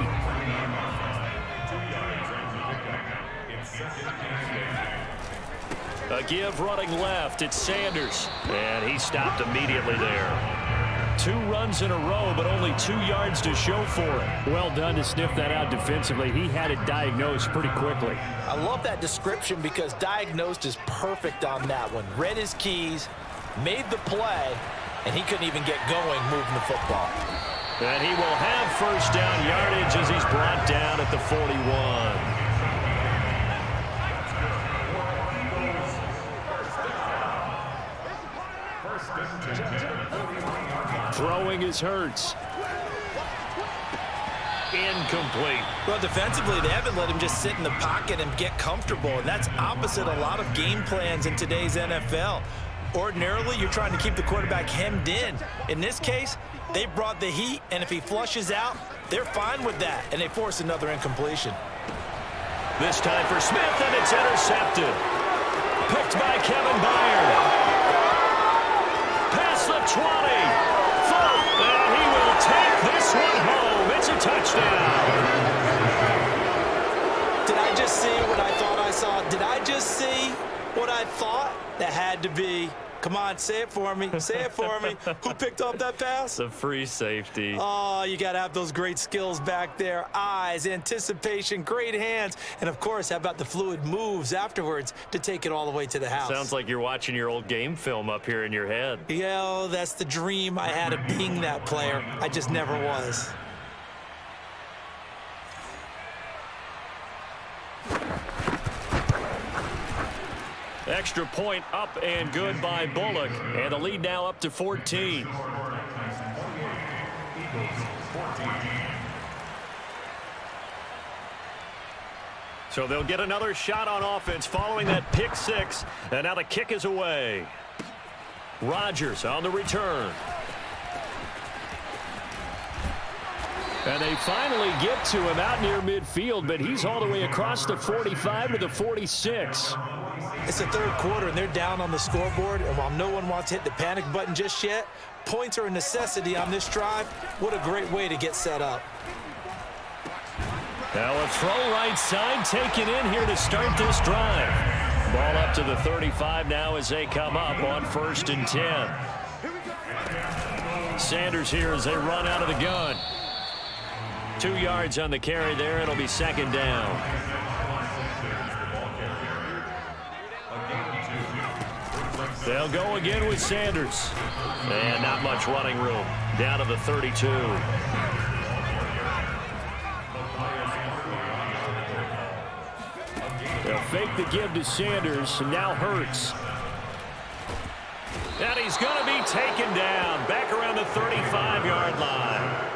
A give running left. It's Sanders. And he stopped immediately there. 2 runs in a row, but only 2 yards to show for it. Well done to sniff that out defensively. He had it diagnosed pretty quickly. I love that description because diagnosed is perfect on that one. Read his keys, made the play, and he couldn't even get going moving the football. And he will have 1st down yardage as he's brought down at the 41. Throwing is Hurts. Incomplete. Well, defensively, they haven't let him just sit in the pocket and get comfortable, and that's opposite a lot of game plans in today's NFL. Ordinarily, you're trying to keep the quarterback hemmed in. In this case, they brought the heat, and if he flushes out, they're fine with that, and they force another incompletion. This time for Smith, and it's intercepted. Picked by Kevin Byard. Past the 20. And he will take this one home. It's a touchdown. Did I just see what I thought I saw? Did I just see what I thought? That had to be. Come on, say it for me. Say it for me. Who picked up that pass? The free safety. Oh, you got to have those great skills back there. Eyes, anticipation, great hands. And, of course, how about the fluid moves afterwards to take it all the way to the house? Sounds like you're watching your old game film up here in your head. Yeah, oh, that's the dream I had of being that player. I just never was. Extra point up and good by Bullock. And the lead now up to 14. So they'll get another shot on offense following that pick six. And now the kick is away. Rodgers on the return. And they finally get to him out near midfield, but he's all the way across the 45 to the 46. It's the third quarter, and they're down on the scoreboard. And while no one wants to hit the panic button just yet, points are a necessity on this drive. What a great way to get set up. Now a throw right side taken in here to start this drive. Ball up to the 35 now as they come up on 1st and 10. Sanders here as they run out of the gun. 2 yards on the carry there. It'll be 2nd down. They'll go again with Sanders. And not much running room. Down to the 32. They'll fake the give to Sanders. And now Hurts. And he's going to be taken down. Back around the 35-yard line.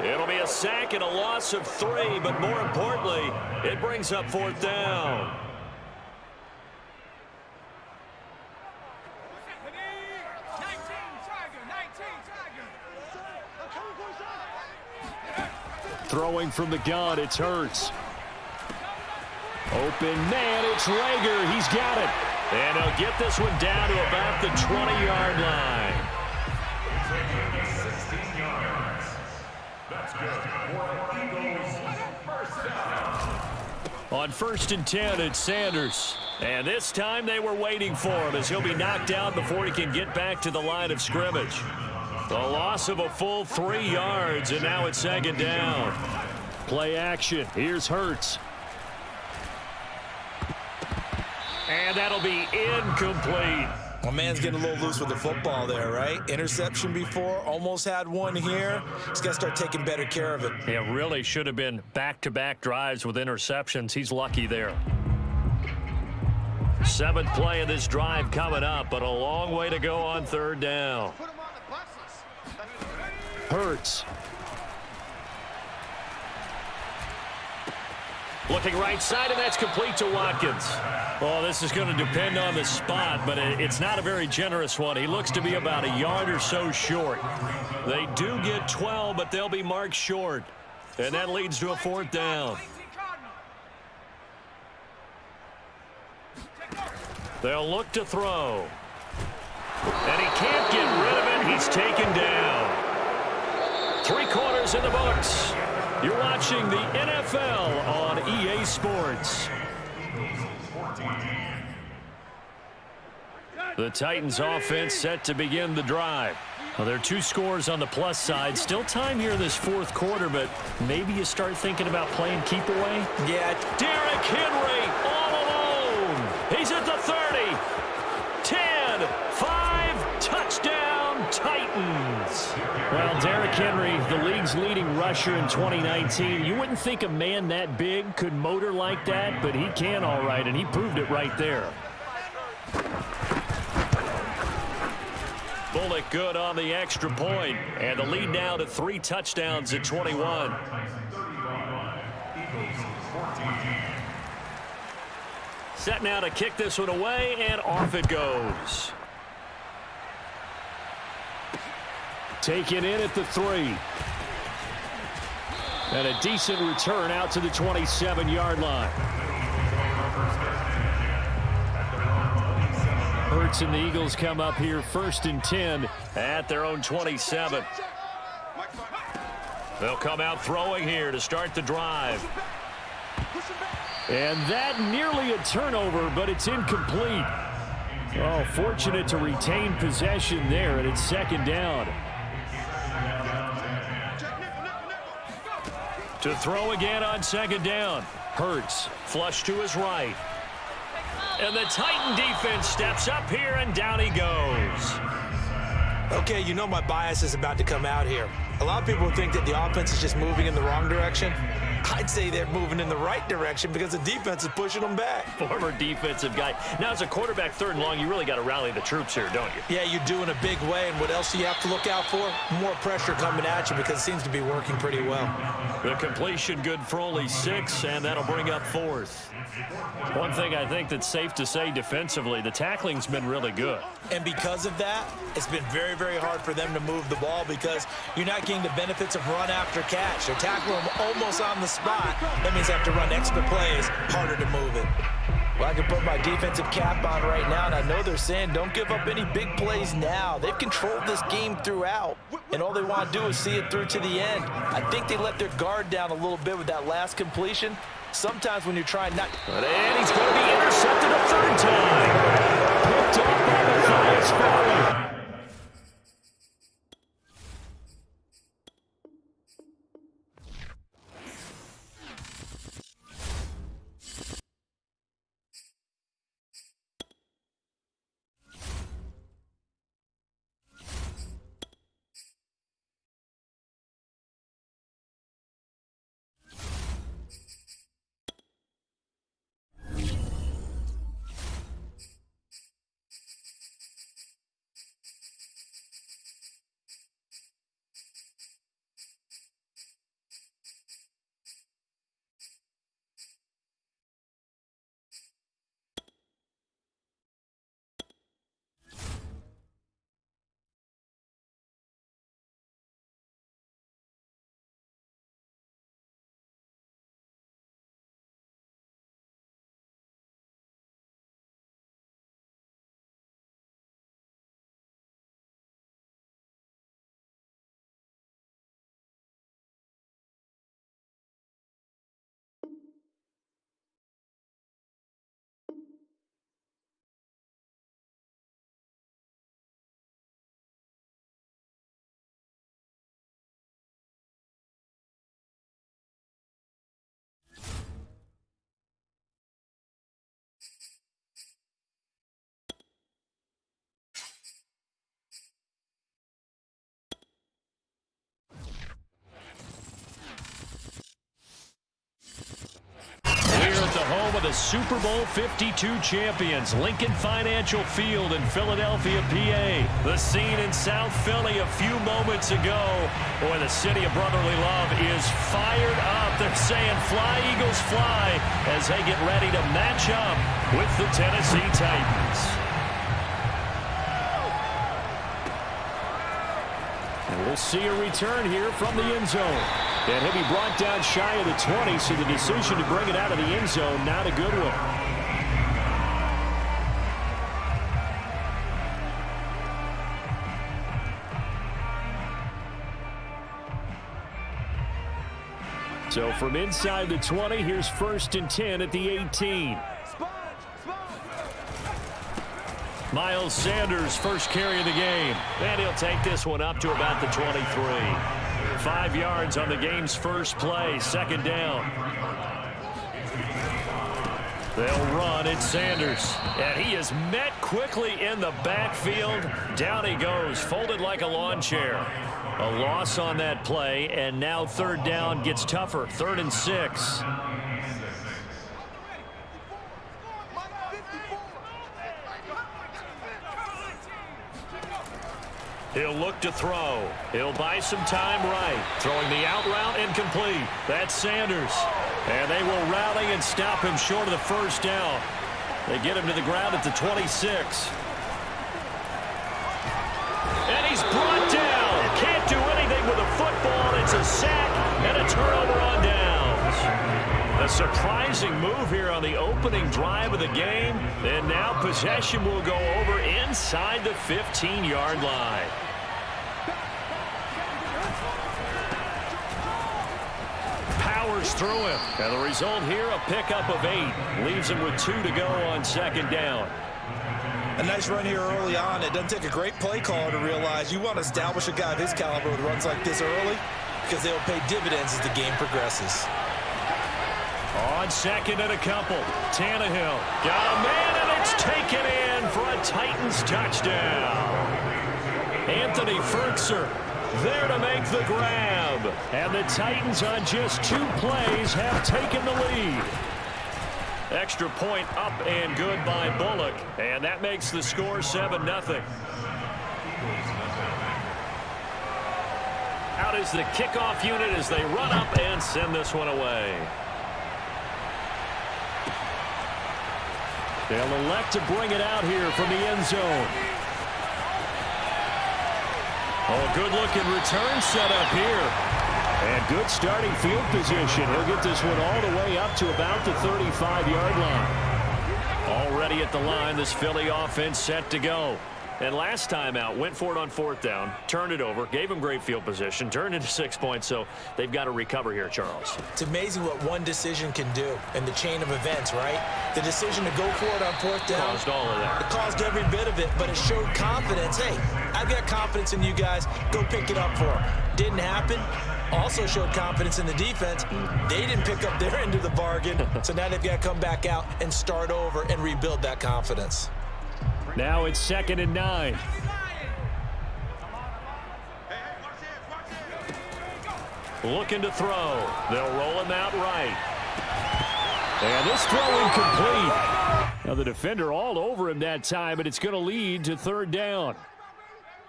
It'll be a sack and a loss of 3. But more importantly, it brings up 4th down. Throwing from the gun, it's Hurts. Open man, it's Rager. He's got it. And he'll get this one down to about the 20-yard line. On 1st and 10, it's Sanders. And this time they were waiting for him as he'll be knocked out before he can get back to the line of scrimmage. The loss of a full 3 yards, and now it's 2nd down. Play action. Here's Hurts. And that'll be incomplete. My man's getting a little loose with the football there, right? Interception before, almost had one here. He's got to start taking better care of it. Yeah, really should have been back-to-back drives with interceptions. He's lucky there. 7th play of this drive coming up, but a long way to go on 3rd down. Hurts. Looking right side, and that's complete to Watkins. Well, this is going to depend on the spot, but it's not a very generous one. He looks to be about a yard or so short. They do get 12, but they'll be marked short. And that leads to a 4th down. They'll look to throw. And he can't get rid of it. He's taken down. 3 quarters in the books. You're watching the NFL on EA Sports. The Titans offense set to begin the drive. Well, there are 2 scores on the plus side. Still time here in this 4th quarter, but maybe you start thinking about playing keep away. Yeah. Derrick Henry all alone. He's at the 30. 10, 5, touchdown, Titans. Well, Derrick Henry, the league's leading rusher in 2019. You wouldn't think a man that big could motor like that, but he can all right, and he proved it right there. it good on the extra point. And the lead now to 3 touchdowns at 21. Set now to kick this one away, and off it goes. Taken in at the 3. And a decent return out to the 27-yard line. Hurts and the Eagles come up here 1st and 10 at their own 27. They'll come out throwing here to start the drive. And that nearly a turnover, but it's incomplete. Oh, fortunate to retain possession there, and it's 2nd down. To throw again on 2nd down. Hurts, flush to his right. And the Titan defense steps up here, and down he goes. Okay, you know my bias is about to come out here. A lot of people think that the offense is just moving in the wrong direction. I'd say they're moving in the right direction because the defense is pushing them back. Former defensive guy. Now, as a quarterback 3rd and long, you really got to rally the troops here, don't you? Yeah, you do in a big way. And what else do you have to look out for? More pressure coming at you because it seems to be working pretty well. The completion good for only 6, and that'll bring up 4th. One thing I think that's safe to say defensively, the tackling's been really good. And because of that, it's been very, very hard for them to move the ball because you're not getting the benefits of run after catch. They're tackling them almost on the spot. That means they have to run extra plays, harder to move it. Well, I can put my defensive cap on right now, and I know they're saying don't give up any big plays now. They've controlled this game throughout, and all they want to do is see it through to the end. I think they let their guard down a little bit with that last completion. Sometimes when you're trying not... And he's going to be intercepted a 3rd time. Picked off by Matthias Farley. Home of the Super Bowl 52 champions, Lincoln Financial Field in Philadelphia, PA. The scene in South Philly a few moments ago. Boy, the city of brotherly love is fired up. They're saying fly, Eagles, fly, as they get ready to match up with the Tennessee Titans. And we'll see a return here from the end zone. And he'll be brought down shy of the 20, so the decision to bring it out of the end zone, not a good one. So from inside the 20, here's 1st and 10 at the 18. Miles Sanders, first carry of the game. And he'll take this one up to about the 23. 5 yards on the game's first play, 2nd down. They'll run. It's Sanders. And he is met quickly in the backfield. Down he goes, folded like a lawn chair. A loss on that play, and now 3rd down gets tougher. 3rd and 6. He'll look to throw. He'll buy some time right. Throwing the out route incomplete. That's Sanders. And they will rally and stop him short of the first down. They get him to the ground at the 26. And he's brought down. Can't do anything with a football. It's a sack and a turnover on downs. A surprising move here on the opening drive of the game. And now possession will go over inside the 15-yard line. Powers through him. And the result here, a pickup of 8. Leaves him with 2 to go on second down. A nice run here early on. It doesn't take a great play caller to realize you want to establish a guy of his caliber with runs like this early because they'll pay dividends as the game progresses. On second and a couple, Tannehill got a man, and it's taken in for a Titans touchdown. Anthony Ferkser there to make the grab. And the Titans on just 2 plays have taken the lead. Extra point up and good by Bullock. And that makes the score 7-0. Out is the kickoff unit as they run up and send this one away. They'll elect to bring it out here from the end zone. Oh, good-looking return set up here. And good starting field position. He'll get this one all the way up to about the 35-yard line. Already at the line, this Philly offense set to go. And last time out, went for it on 4th down, turned it over, gave him great field position, turned into 6 points, so they've got to recover here, Charles. It's amazing what one decision can do in the chain of events, right? The decision to go for it on 4th down. Caused all of that. It caused every bit of it, but it showed confidence. Hey, I've got confidence in you guys. Go pick it up for them. Didn't happen. Also showed confidence in the defense. They didn't pick up their end of the bargain, so now they've got to come back out and start over and rebuild that confidence. Now it's 2nd and 9. Looking to throw. They'll roll him out right. And this throw incomplete. Now the defender all over him that time, and it's going to lead to 3rd down.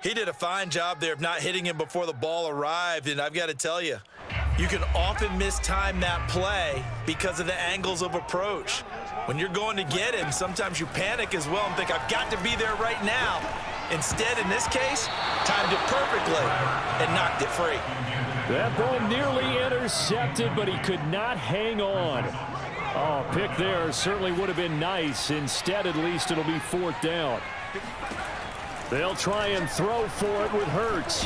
He did a fine job there of not hitting him before the ball arrived, and I've got to tell you, you can often mistime that play because of the angles of approach. When you're going to get him, sometimes you panic as well and think, I've got to be there right now. Instead, in this case, timed it perfectly and knocked it free. That ball nearly intercepted, but he could not hang on. Oh, pick there certainly would have been nice. Instead, at least, it'll be 4th down. They'll try and throw for it with Hurts.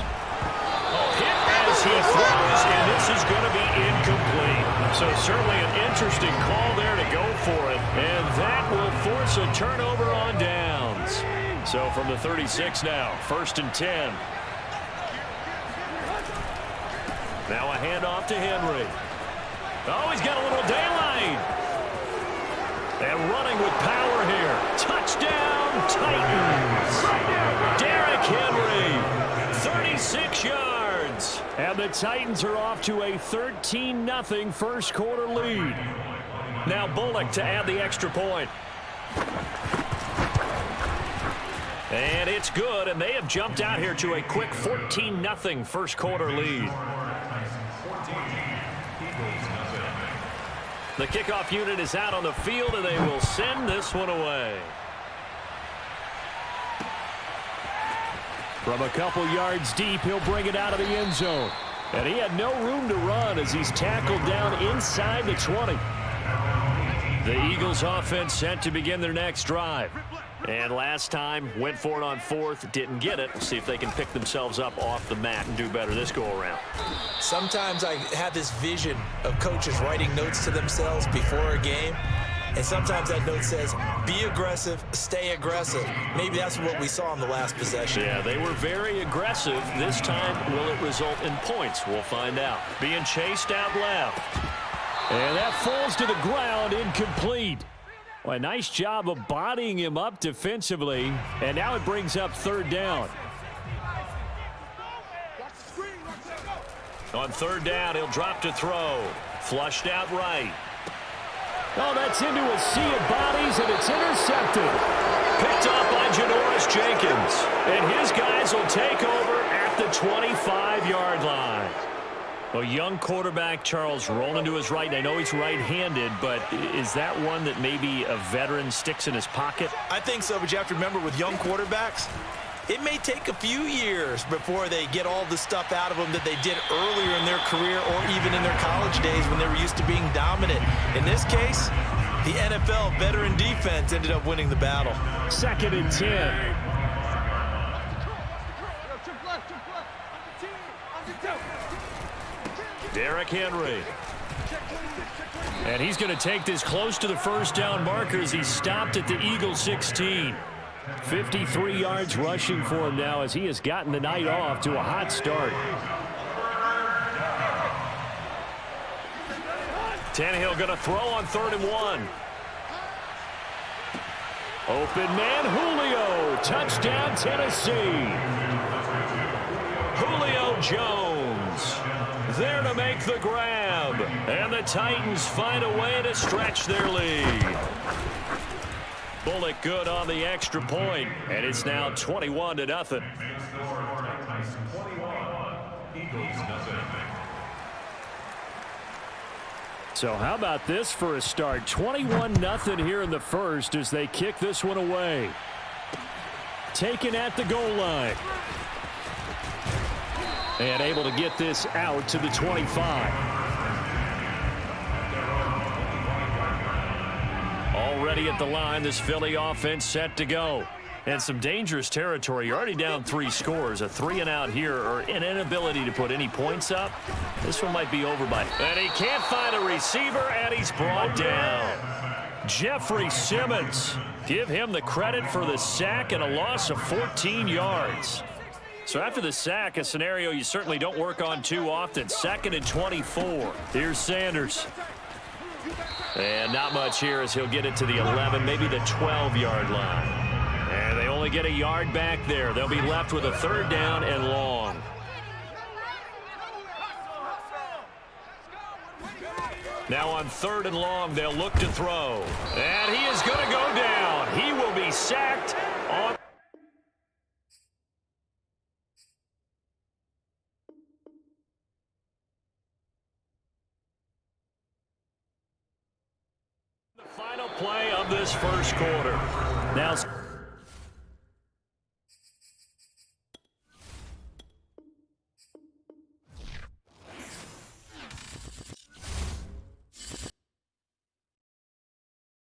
Hit as he throws, and this is going to be incomplete. So certainly an interesting call there to go for it, and that will force a turnover on downs. So from the 36 now, 1st and 10. Now a handoff to Henry. Oh, he's got a little daylight. And running with power here. Touchdown, Titans. Derrick Henry, 36 yards. And the Titans are off to a 13-0 first quarter lead. Now Bullock to add the extra point. And it's good, and they have jumped out here to a quick 14-0 first quarter lead. The kickoff unit is out on the field, and they will send this one away. From a couple yards deep, he'll bring it out of the end zone. And he had no room to run as he's tackled down inside the 20. The Eagles offense set to begin their next drive. And last time, went for it on 4th, didn't get it. We'll see if they can pick themselves up off the mat and do better this go-around. Sometimes I have this vision of coaches writing notes to themselves before a game. And sometimes that note says, be aggressive, stay aggressive. Maybe that's what we saw in the last possession. Yeah, they were very aggressive. This time, will it result in points? We'll find out. Being chased out left. And that falls to the ground, incomplete. Well, a nice job of bodying him up defensively. And now it brings up 3rd down. On 3rd down, he'll drop to throw. Flushed out right. Oh, that's into a sea of bodies, and it's intercepted. Picked up by Janoris Jenkins. And his guys will take over at the 25-yard line. A young quarterback, Charles, rolling to his right. I know he's right-handed, but is that one that maybe a veteran sticks in his pocket? I think so, but you have to remember with young quarterbacks, it may take a few years before they get all the stuff out of them that they did earlier in their career or even in their college days when they were used to being dominant. In this case, the NFL veteran defense ended up winning the battle. 2nd and 10. Derrick Henry. And he's going to take this close to the first down marker as he's stopped at the Eagles 16. 53 yards rushing for him now as he has gotten the night off to a hot start. Tannehill going to throw on 3rd and 1. Open man, Julio. Touchdown, Tennessee. Julio Jones there to make the grab. And the Titans find a way to stretch their lead. Bullock good on the extra point, and it's now 21-0. So how about this for a start? 21-0 here in the first as they kick this one away. Taken at the goal line. And able to get this out to the 25. Already at the line, this Philly offense set to go. And some dangerous territory. You're already down 3 scores. A 3-and-out here or an inability to put any points up. This one might be over by. And he can't find a receiver, and he's brought down. Jeffrey Simmons. Give him the credit for the sack and a loss of 14 yards. So after the sack, a scenario you certainly don't work on too often. 2nd and 24. Here's Sanders. And not much here as he'll get it to the 11, maybe the 12-yard line. And they only get a yard back there. They'll be left with a 3rd down and long. Now on 3rd and long, they'll look to throw. And he is going to go down. He will be sacked on the final play of this first quarter. Now